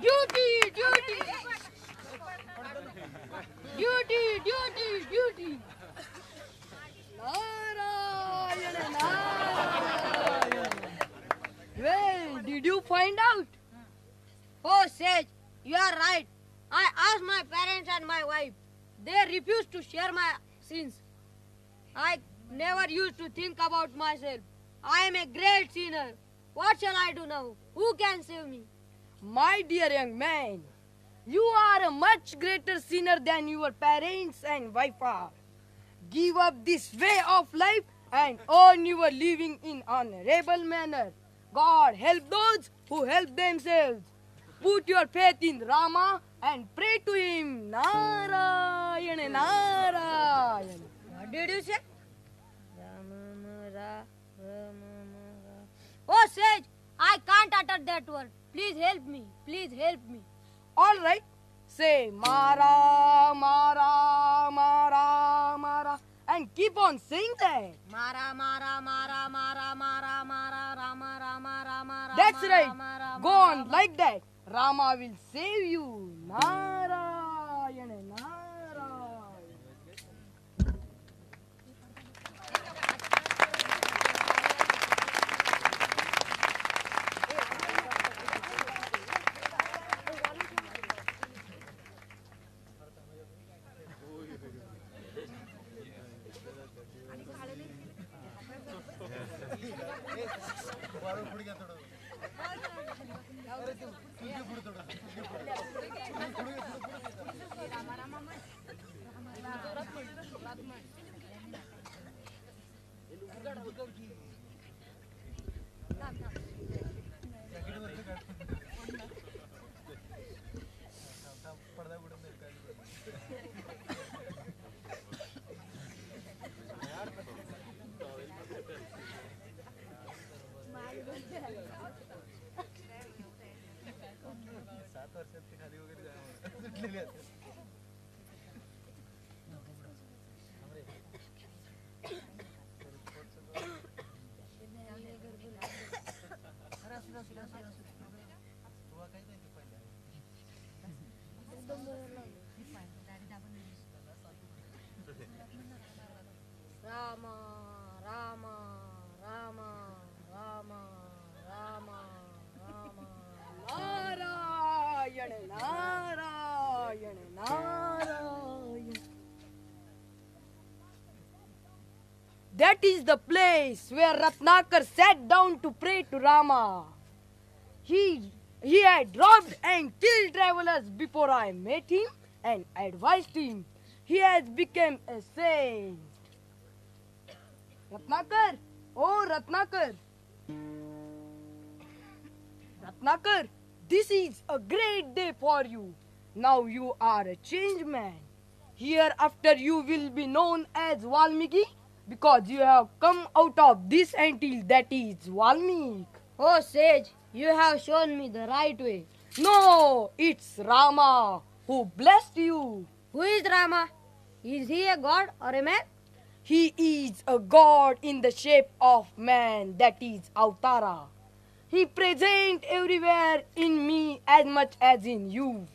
Duty, duty. Duty, duty, duty. Narayana, Narayana. Well, did you find out? Oh, Sage, you are right. I asked my parents and my wife. They refused to share my sins. I never used to think about myself. I am a great sinner. What shall I do now? Who can save me? My dear young man, you are a much greater sinner than your parents and wife are. Give up this way of life and earn your living in honorable manner. God help those who help themselves. Put your faith in Rama and pray to him. Narayana, Narayana. What did you say? Oh, Sage, I can't utter that word. Please help me. Please help me. All right. Say Mara, Mara, Mara, Mara. And keep on saying that. Mara, Mara, Mara, Mara, Mara, Mara, Rama, Rama, Rama, That's Rama, right. Rama, Rama, Go on like that. Rama will save you. Narayana, Narayana. Rama, Rama, Rama, Rama, Rama, Rama. Narayana, Narayana, Narayana. That is the place where Ratnakar sat down to pray to Rama. He had robbed and killed travelers before I met him and advised him. He has become a saint. Ratnakar, oh Ratnakar. Ratnakar, this is a great day for you. Now you are a changed man. Hereafter you will be known as Valmiki because you have come out of this anthill that is Valmiki. Oh, Sage, you have shown me the right way. No, it's Rama who blessed you. Who is Rama? Is he a god or a man? He is a god in the shape of man, that is Avtara. He present everywhere in me as much as in you.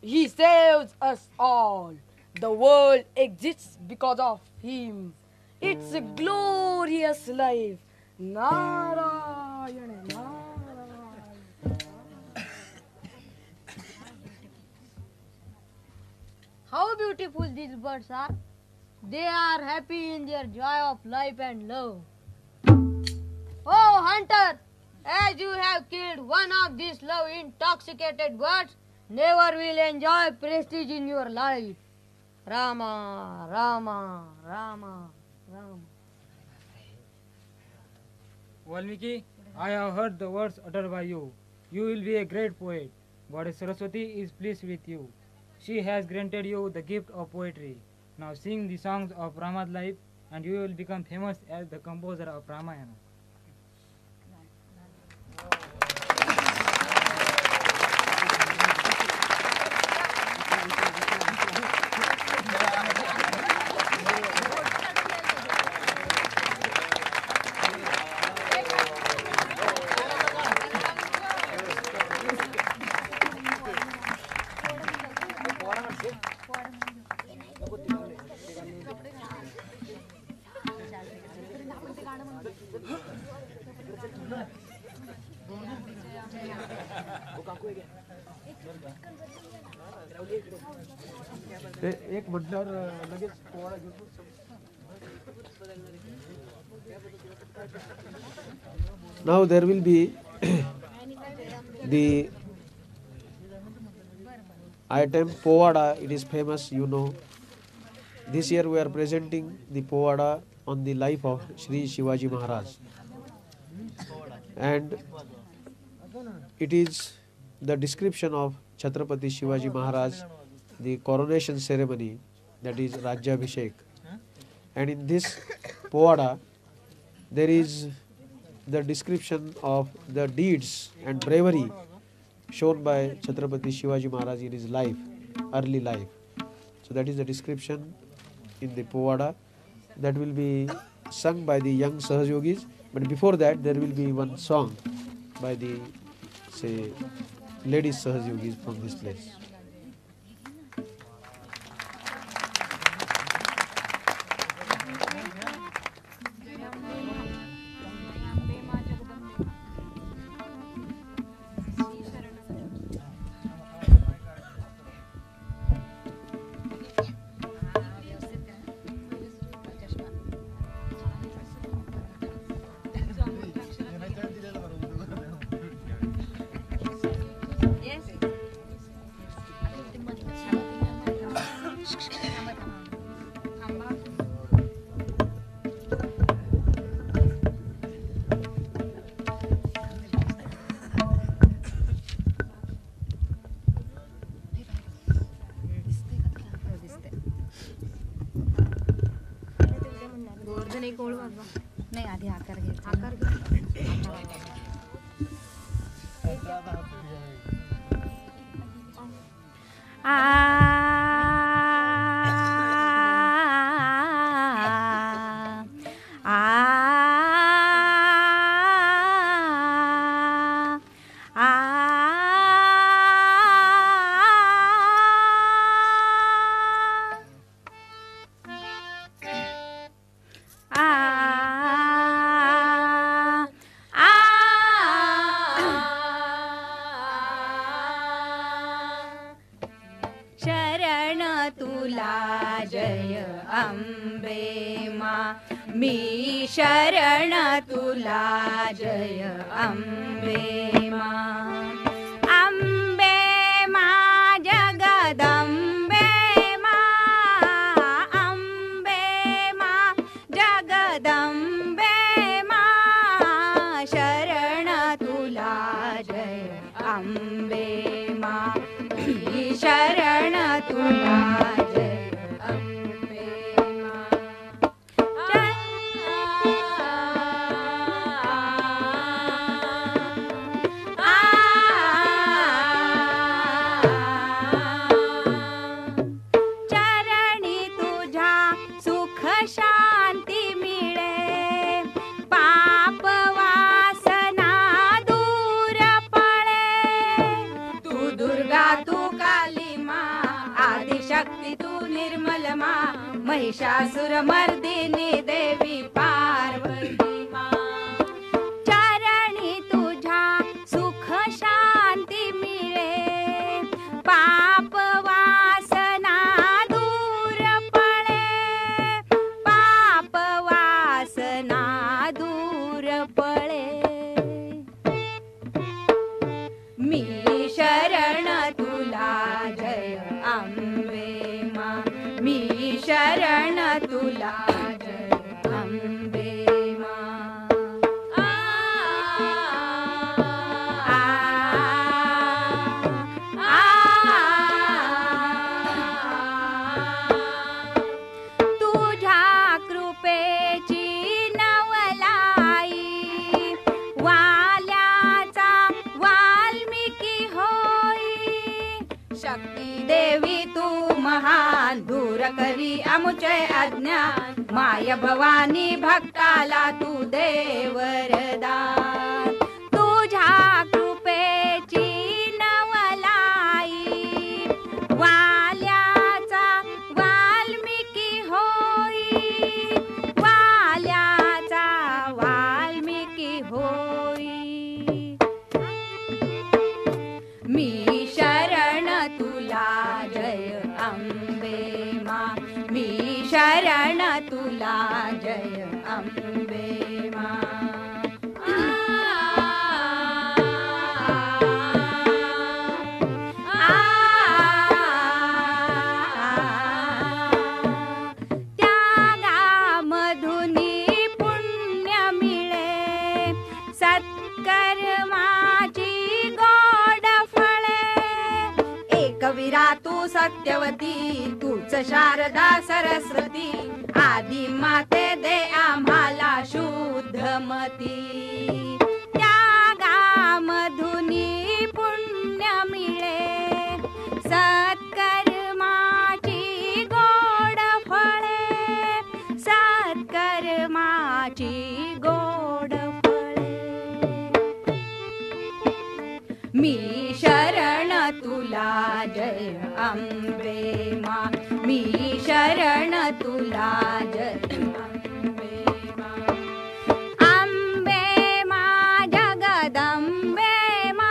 He saves us all. The world exists because of him. It's a glorious life. Nara. How beautiful these birds are. They are happy in their joy of life and love. Oh, hunter, as you have killed one of these love-intoxicated birds, never will enjoy prestige in your life. Rama, Rama, Rama, Rama. Valmiki, I have heard the words uttered by you. You will be a great poet. Goddess Saraswati is pleased with you. She has granted you the gift of poetry. Now sing the songs of Rama's life and you will become famous as the composer of Ramayana. एक म्हटल्यावर लगेच पोवाडा घेतो. Now there will be the item Povada. It is famous, you know. This year we are presenting the Povada on the life of Shri Shivaji Maharaj, and it is the description of Chhatrapati Shivaji Maharaj, the coronation ceremony, that is Rajyabhishek. And in this Povada there is the description of the deeds and bravery shown by Chhatrapati Shivaji Maharaj in his life, early life. So that is the description in the Povada that will be sung by the young Sahajogis. But before that there will be one song by the, say, ladies Sahajogis from this place. नाही आधी आकार घ्यायचा. शरण तुला जय अंबे माँ, मी शरण तुला जय अंबे माँ. अंबे माँ जगदंबे माँ, अंबे माँ जगदंबे माँ, शरण तुला जय अंबे माँ, शरण तुला जय अंबे माँ. चरणी तुझ्या सुख शांती मिळे, पाप वासना दूर पळे. तू दुर्गा तू काली माँ, आदिशक्ती तू निर्मल माँ, महिषासुर मर्दिनी देवी पार्वती माँ. चरणी देवी तू महान दूर करी आमुचे अज्ञान माय भवानी भक्ताला तू दे वरदान तुझ्या कृपेची नवलाई वाल्याचा वाल्मिकी होई वाल्याचा वाल्मिकी होई मी शरण तुला जय अंबे मा मी शरण तुला जय अंबे मा त्यागामधुनी पुण्य मिळे सत्कर्माची गोड फळे एकविरा तू सत्यवती तूच शारदा सरस्वती आदि माते दे आम्हाला शुद्ध मती त्यागामधुनी पुण्य मिळे सत्कर्माची गोड फळे सत्कर्माची गोड फळे मी शरण तुला जय अंबे मा मी शरण तुला जय अंबे मा अंबे मा जगदंबे मा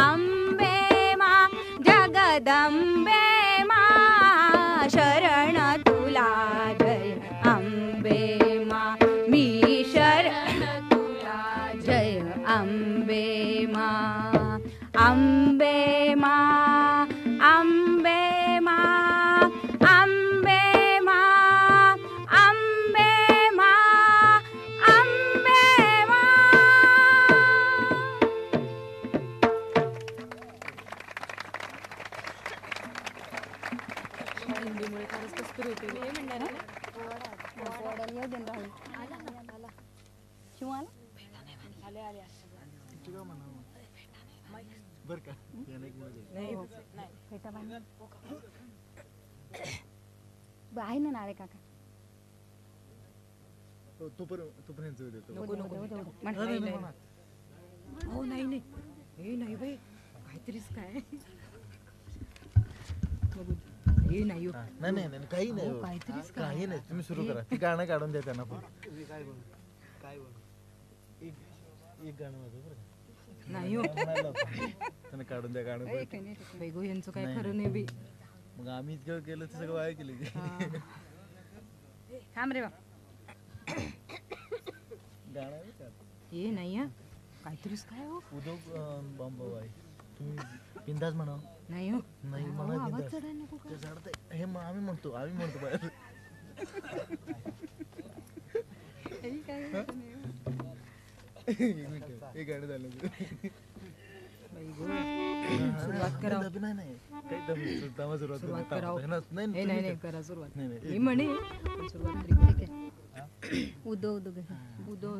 अंबे मा जगदंबे मा शरण तुला जय अंबे मा मी शरण तुला जय अंबे मा अंबे मा अंबे मा अंबे मा अंबे मा अंबे मा हिंदीमुळे फारच कस्तर होते हे म्हणणार आहे आले आले बर का आहे ना नाळे काका तोपर्यंत देतो नको नको हो नाही नाही हे नाही बाई काहीतरीच काय हे नाही हो. नाही नाही नाही काही नाही हो, हो. काहीतरीच काही नाही तुम्ही सुरू करा ती गाणं काढून द्या त्यांना पण एक गाणं वाजव बरं का. नाही हो. त्यांना काढून द्या गाणं बाई गो यांचं काय खरं नाही बी मग आम्ही इतकं केलं ते सगळं वाया केलं की. थांब रे बा गाणं आहे का? हे नाही हा काहीतरीच काय हो उद्योग बॉम्ब आहे तुम्ही बिंदास म्हणा नाही हो नाही म्हणा बिंदास ते चढतंय हे आम्ही म्हणतो बाहेर एक मिनिट हे गाणं झालं सुरुवात करा नाही नाही काही दम सुरुवात करावं नाही नाही नाही करा सुरुवात नाही मी म्हणे पण सुरुवात तरी करू. उदो उदो उदो उदो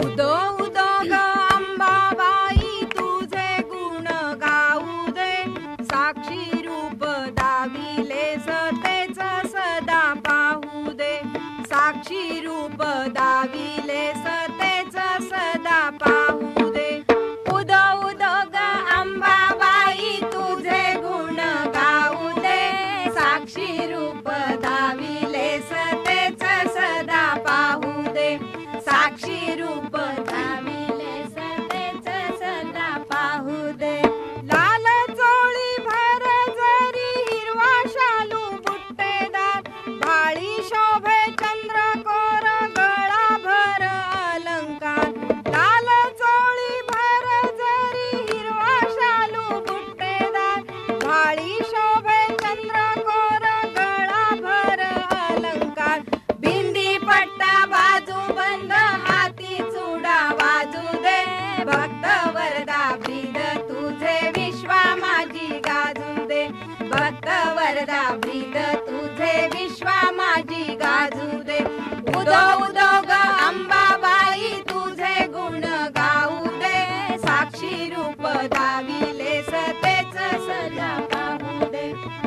उदो उदो ग अंबाबाई तुझे गुण गाऊ दे साक्षी रूप दाविले सतेच सदा पाहू दे साक्षी रूप दाविले सतेच सदा पाहू दे उदो उदो ग विश्वा माझी गाजू दे. उदो उदो ग अंबाबाई तुझे गुण गाऊ दे. साक्षी रूप दाविले सतेच सदा पाहू दे.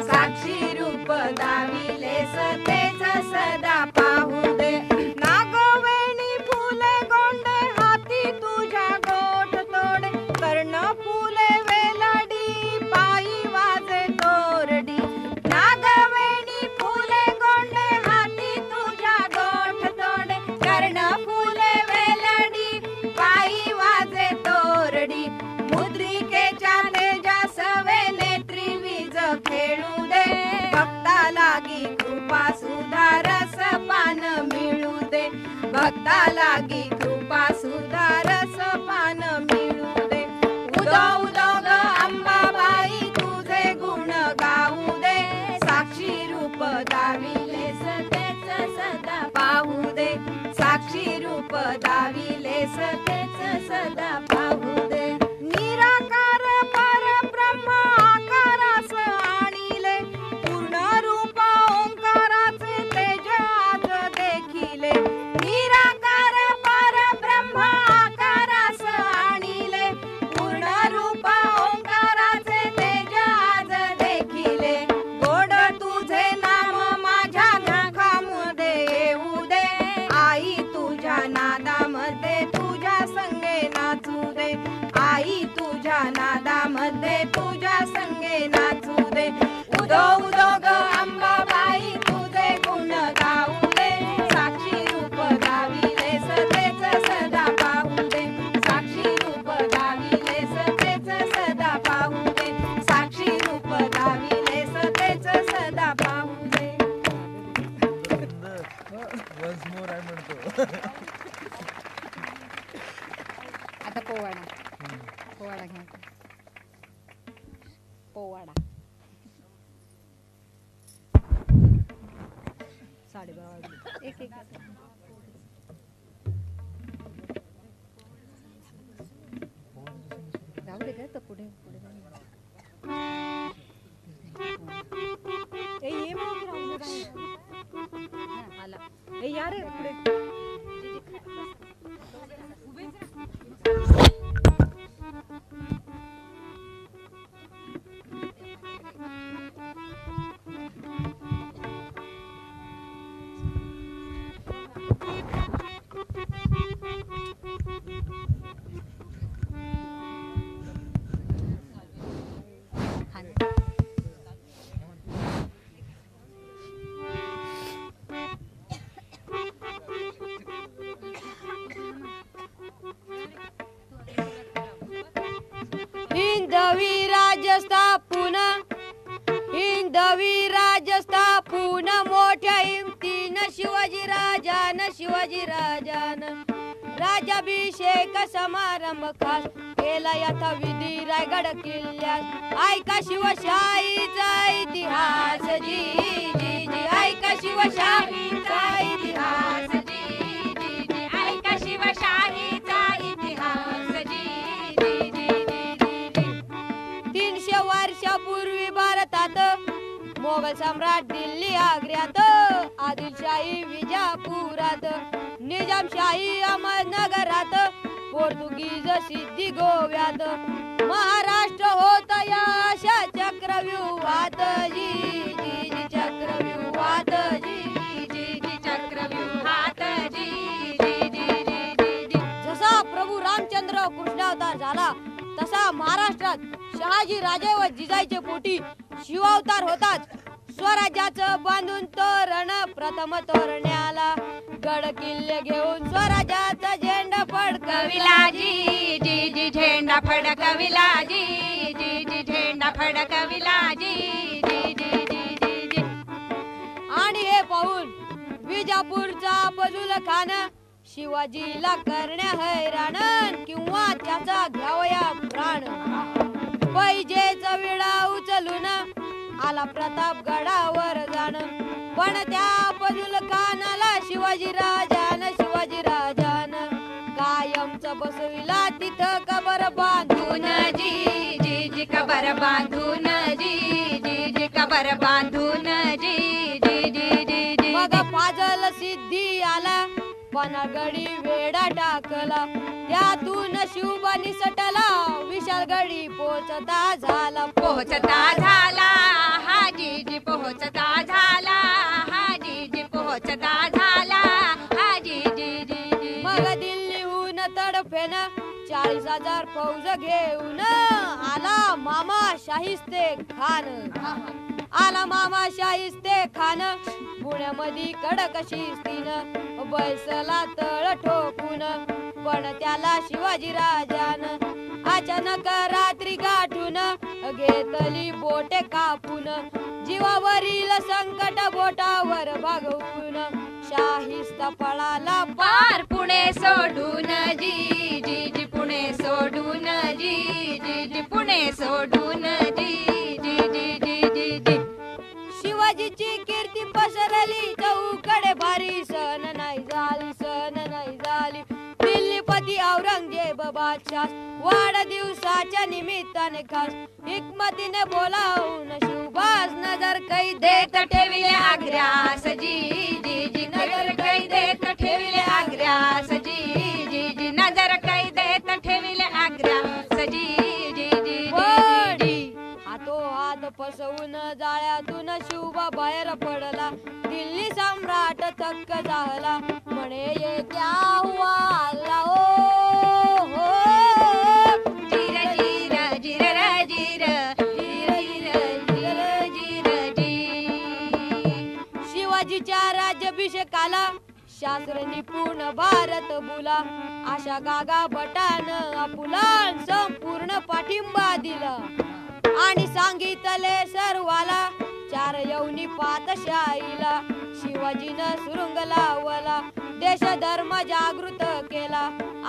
साक्षी रूप दाविले सतेच सदा पाहू दे. नागवेणी फुले गोंडे हाती तुझ्या गोठ तोडे. कर्ण फुले वेलाडी पायी वाजे तोरडी. नागवेणी फुले गोंडे हाती तुझ्या गोठ तोडे. कर्ण फुले वेलाडी पायी वाजे तोरडी. मुद्रिकेच्या तेजास वेले त्रिविज खेळू दे. भक्ता लागी कृपा सुधारस पान मिळू दे. भक्ता लागी कृपा सुधारस पान मिळू दे. उदो उदो ग अंबाबाई तुझे गुण गाऊ दे. साक्षी रूप दाविले सतेच सदा पाहू दे. साक्षी रूप दाविले सतेच सदा पाहू दे. निराकार परब्रह्म आकारास आणिले. पूर्ण रूप ओंकाराचे तेज आज देखिले. निराकार परब्रह्म आकारास आणिले. पूर्ण रूप ओंकाराचे तेज आज देखिले. गोड तुझे नाम माझ्या मुखामध्ये येऊ दे. आई तुझ्या नादामध्ये तुझ्या संगे नाचू दे. आई तुझ्या नादामध्ये तुझ्या संगे नाचू दे. उदो उदो ग अंबाबाई तुझे गुण गाऊ दे. साक्षी रूप दाविले सतेच सदा पाहू दे. साक्षी रूप दाविले सतेच सदा पाहू दे. साक्षी रूप दाविले सतेच सदा पाहू दे. वन्स मोर आहे म्हणतो. आता पोवाडा पोवाडा घ्या. पोवाडा 12:30 एक एक जाऊ दे का तर पुढे पुढे ए ये मग राहू दे. आला ए यार पुढे हिंदवी राज स्थापून मोठ्या हिमतीनं शिवाजी राजान राज्याभिषेक समारंभ खास केला यथा विधी रायगड किल्ल्यात. ऐका शिवशाहीचा इतिहास जी जी जी. ऐका शिवशाहीचा इतिहास जी जी जी. ऐका शिवशाहीचा इतिहास जी जी जी जी जी. 300 वर्षापूर्वी भारतात मोगल सम्राट दिल्ली आग्र्यात. आदिलशाही विजापुरात. निजामशाही अहमदनगरात. पोर्तुगीज सिद्धी गोव्यात. महाराष्ट्र होत या अशा चक्रव्यूहात जी जी जी. चक्रव्यूहात जी जी जी. चक्रव्यूहात जी जी जी जी जी. जसा प्रभू रामचंद्र कृष्णावतार झाला तसा महाराष्ट्रात शहाजी राजे व जिजाईचे पोटी शिवावतार होतात. स्वराज्याचं बांधून तोरण प्रथम तोरण्याला. गड किल्ले घेऊन स्वराज्याचा झेंडा फडकविला जी जी जी. झेंडा फडकविला जी जी जी. झेंडा फडकविला जी जी जी जी जी जी. आणि हे पाहून विजापूरचा फजूल खान शिवाजीला करण्या हैराण किंवा त्याचा घ्यावया प्राण. पैजेच विडा उचलून आला प्रतापगडावर जाण. पण त्या फजूल खानाला शिवाजी राजान कायमच बसविला तिथं कबर बांधून जी जी जी. कबर बांधून जी जी जी. कबर बांधून जी जी जी. वनागडी वेडा टाकला त्यातून शिवबा निसटला विशाल गडी पोचता झाला हाजीजी पोहोचता झाला हाजीजी पोहोचता झाला हाजीजी मग दिल्लीहून तडफेन 40,000 फौज घेऊन आला मामा शाहिस्ते खान पुण्यामध्ये कडक शिस्तीनं बैसला तळ ठोकून पण त्याला शिवाजी राजानं अचानक रात्री गाठून घेतली बोटे कापून जीवावरील संकट बोटावर भागवून शाहिस्ता पळाला पार पुणे सोडून जी पुणे सोडून जी पुणे सोडून जी शिवाजीची कीर्ती पसरली चौकडे भारी सण नाही झाली दिल्लीपती औरंगजेब बादशाह वाढदिवसाच्या निमित्ताने खास हिकमतीने बोलावून शिवबाज नजर कै देत ठेविले आग्र्यास जी नजर कै देत ठेविले आग्र्यास जी नजर कै देत ठेविले आग्र्यास जी हात फसवून जाळ्यातून शिवबा बाहेर पडला दिल्ली सम्राट थक्क झाला म्हणे ये क्या हुआ अल्लाह हो जीर जीर जीर जीर शिवाजीच्या राज्याभिषेकाला शास्त्र निपुण भारत बुला आशा गागा भटान आपुला संपूर्ण पाठिंबा दिला आणि सांगितले सर्वाला 4 यवनी पातशाहीला शिवाजीनं सुरुंग लावला देश धर्म जागृत केला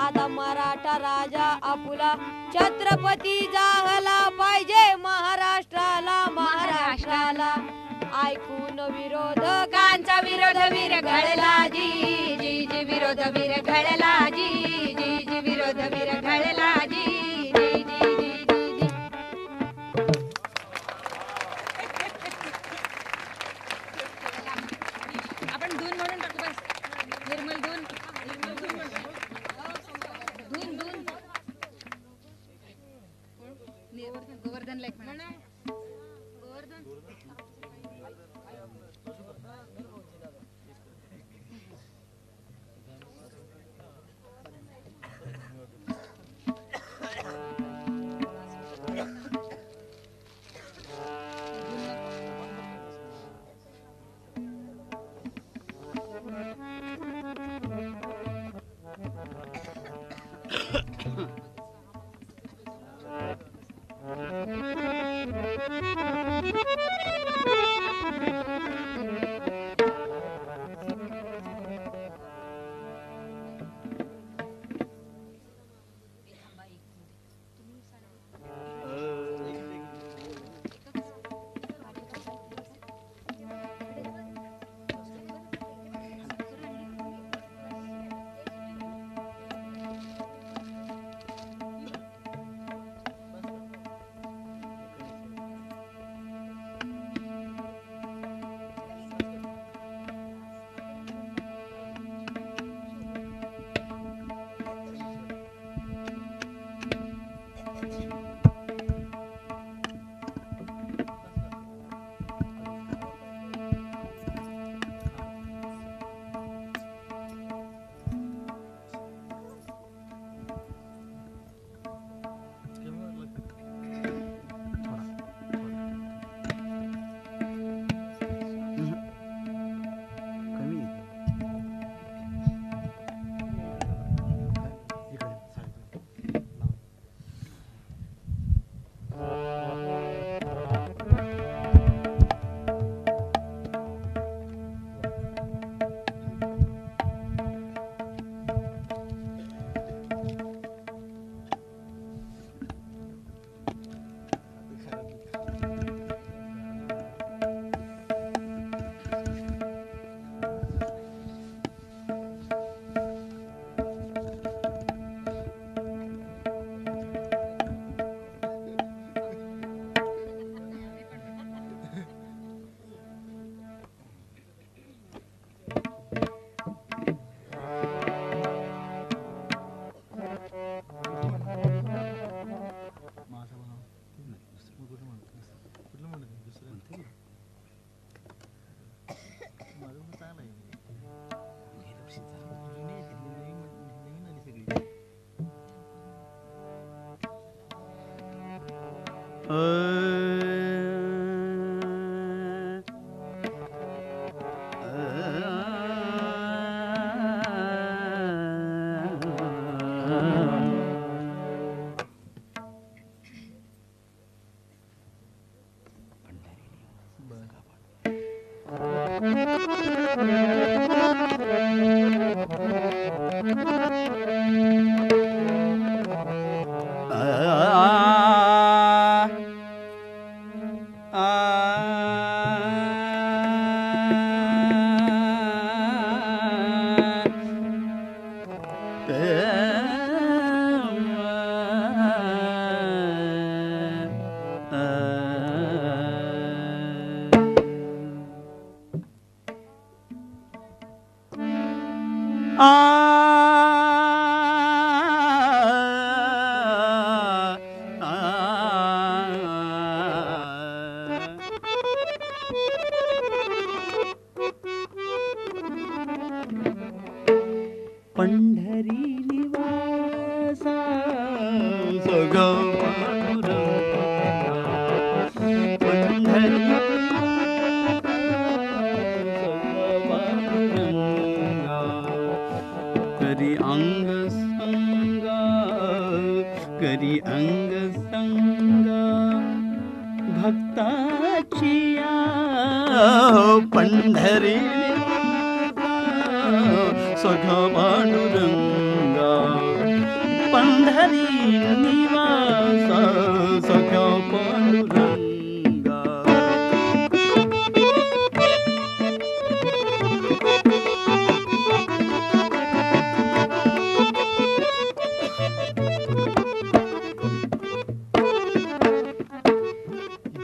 आता मराठा राजा आपुला छत्रपती जाहला पाहिजे महाराष्ट्राला ऐकून विरोधकांचा विरोध वीर घडला जी विरोध वीर घडला जी विरोध वीर घडला जी आपण धून म्हणून टाकू बस निर्मल धून गोवर्धन लेख म्हणा पंढरी निवासा करी अंग संगा करी अंग संगा भक्ताची पंढरी सखा पांडुरंगा पंढरी निवासा सखा पांडुरंगा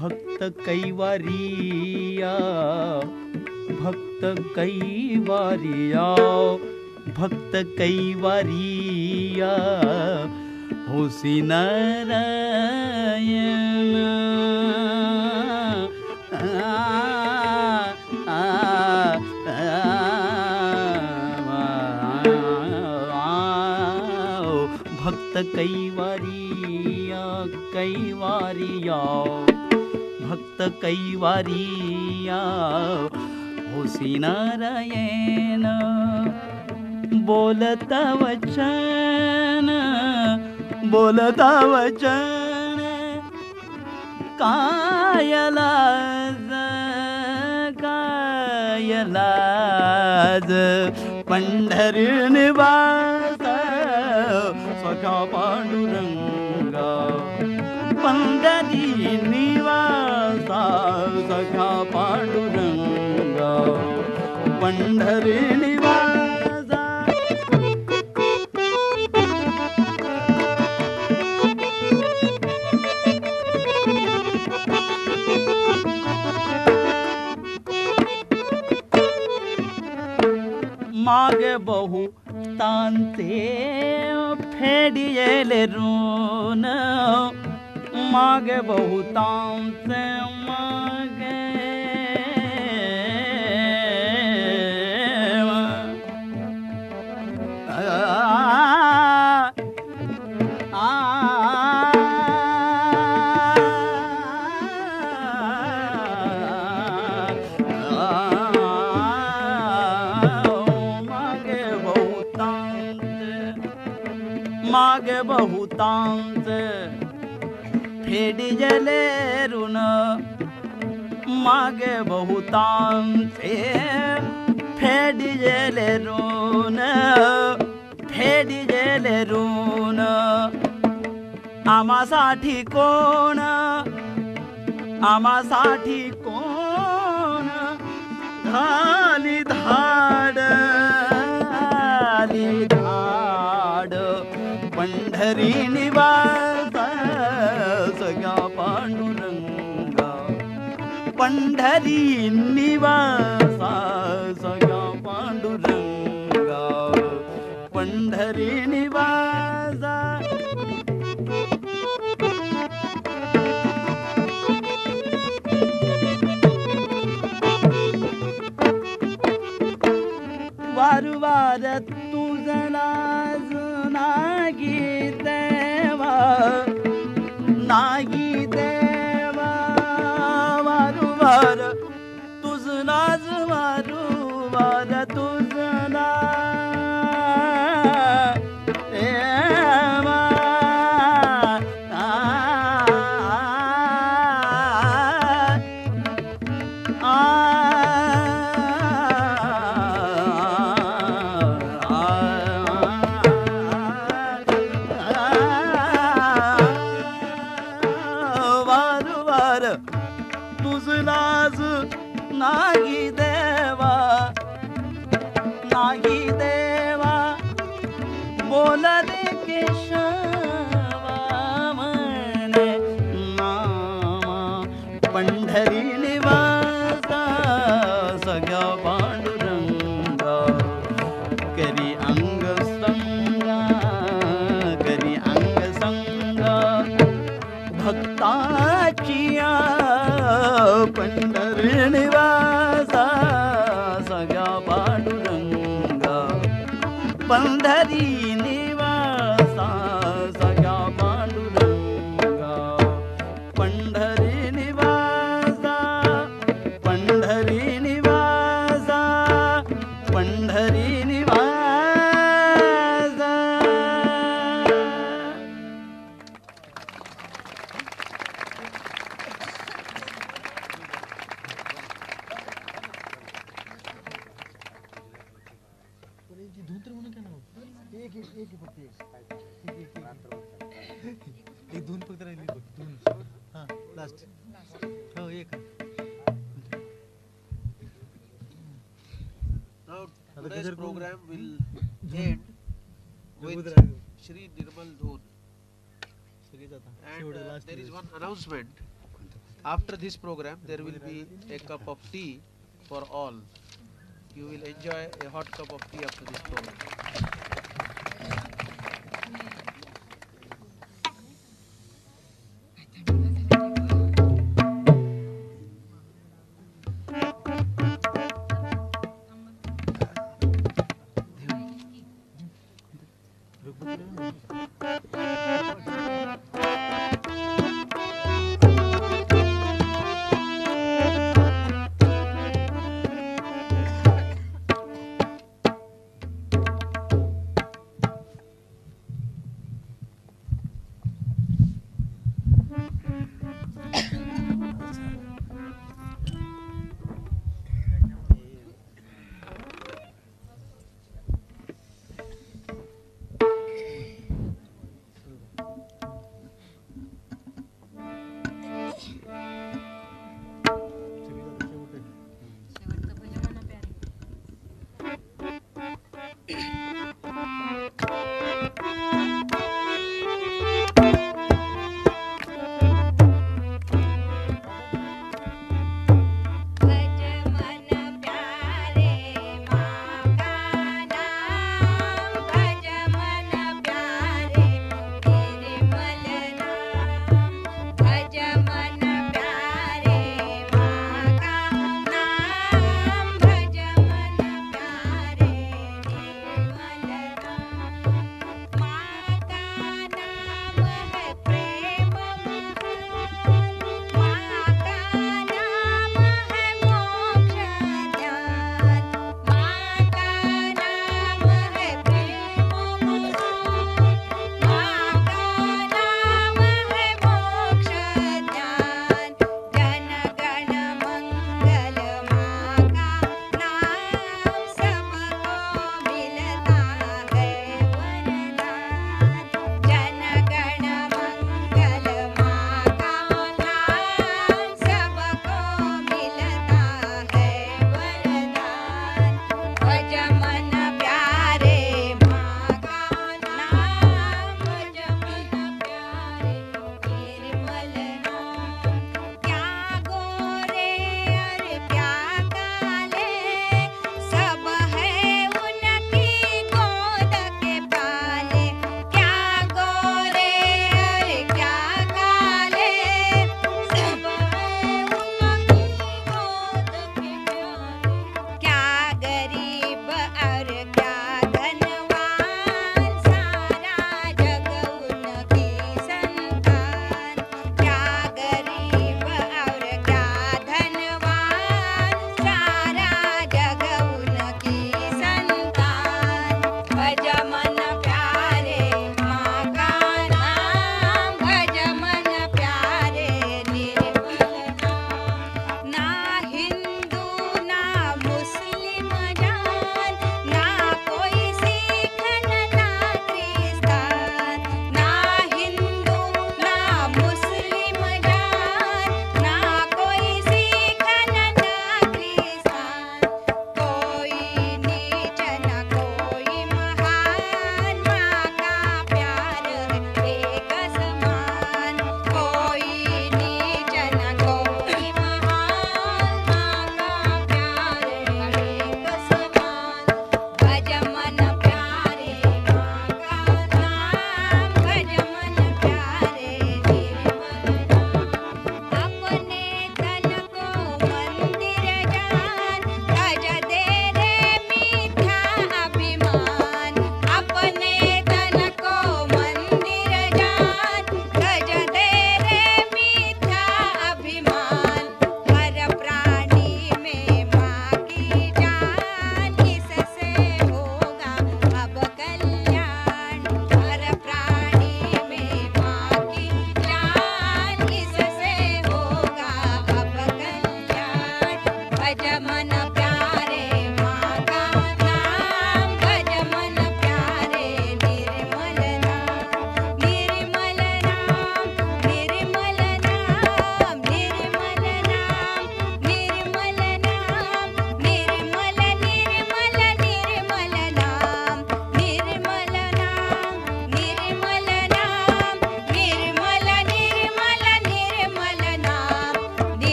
भक्त कैवारिया भक्त कैवारिया भक्त कैवारिया होसी नारायण भक्त कैवारिया कैवारिया भक्त कैवारिया होसी नारायण बोलता वचन कायलाज कायलाज पंढरी निवासा सखा पांडुरंगा पंढरी निवासा सखा पांडुरंगा पंढरी निवासा मागे बहु तांते फेडियेले रून मागे बहु तांते मागे मागे बहुतांत फेडियेले ऋण मागे बहुतांत फेडियेले ऋण फेडियेले ऋण आमासाठी कोण घाली धाड पंढरी निवासा सखा पांडुरंगा पंढरी निवासा सखा पांडुरंगा पंढरी निवासा वार तुझला नाही देवा नाही देवा वारू वार तुझलाच वारू वार तुझला देवा तुझलाज नाही देवा नाही देवा बोलले केशवा म्हणे नामा पंढरी निवासा सगळ्या पांडुरंगा करी अंग संगा करी अंग संगा भक्ताचिया पंढरी निवासा सगळ्या पांडुरंगा पंढरी निवासा सगळ्या पांडुरंगा पंढरी निवासा पंढरी निवासा पंढरी निवासा एक धून फक्त राहिली बघ धून हा लास्ट हो एक Now today's program will end with Shri Nirmal Dhoon. And there is one announcement. After this program, there will be a cup of tea for all. You will enjoy a hot cup of tea after this program.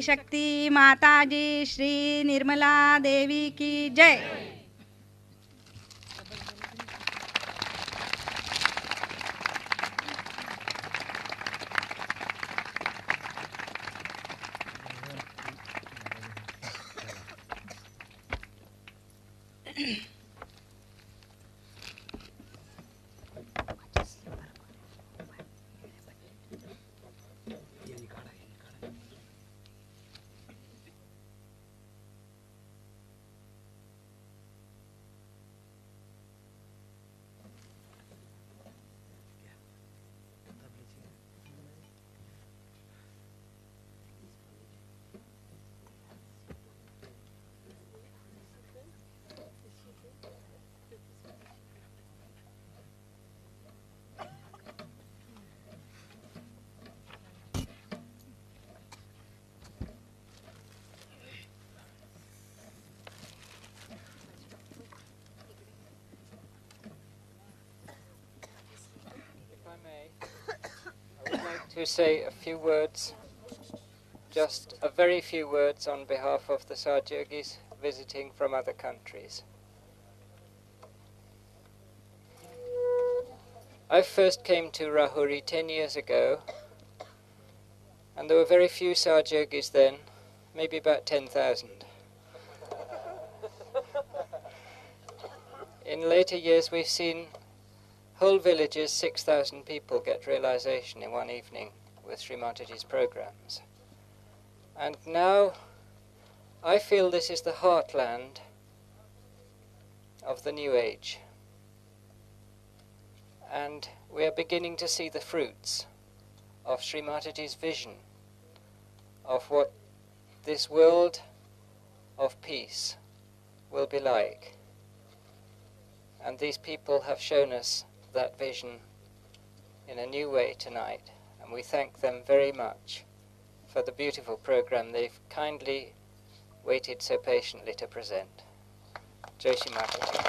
Adishakti माताजी श्री निर्मला देवी की जय। To say a few words, just a very few words on behalf of the Sahaja-yogis visiting from other countries. I first came to Rahuri 10 years ago, and there were very few Sahaja-yogis then, maybe about 10,000. In later years we've seen whole villages, 6,000 people get realization in one evening with Sri Mataji's programs. And now I feel this is the heartland of the New Age. And we are beginning to see the fruits of Sri Mataji's vision of what this world of peace will be like. And these people have shown us that vision in a new way tonight, and we thank them very much for the beautiful program they've kindly waited so patiently to present. Jai Shri Mataji.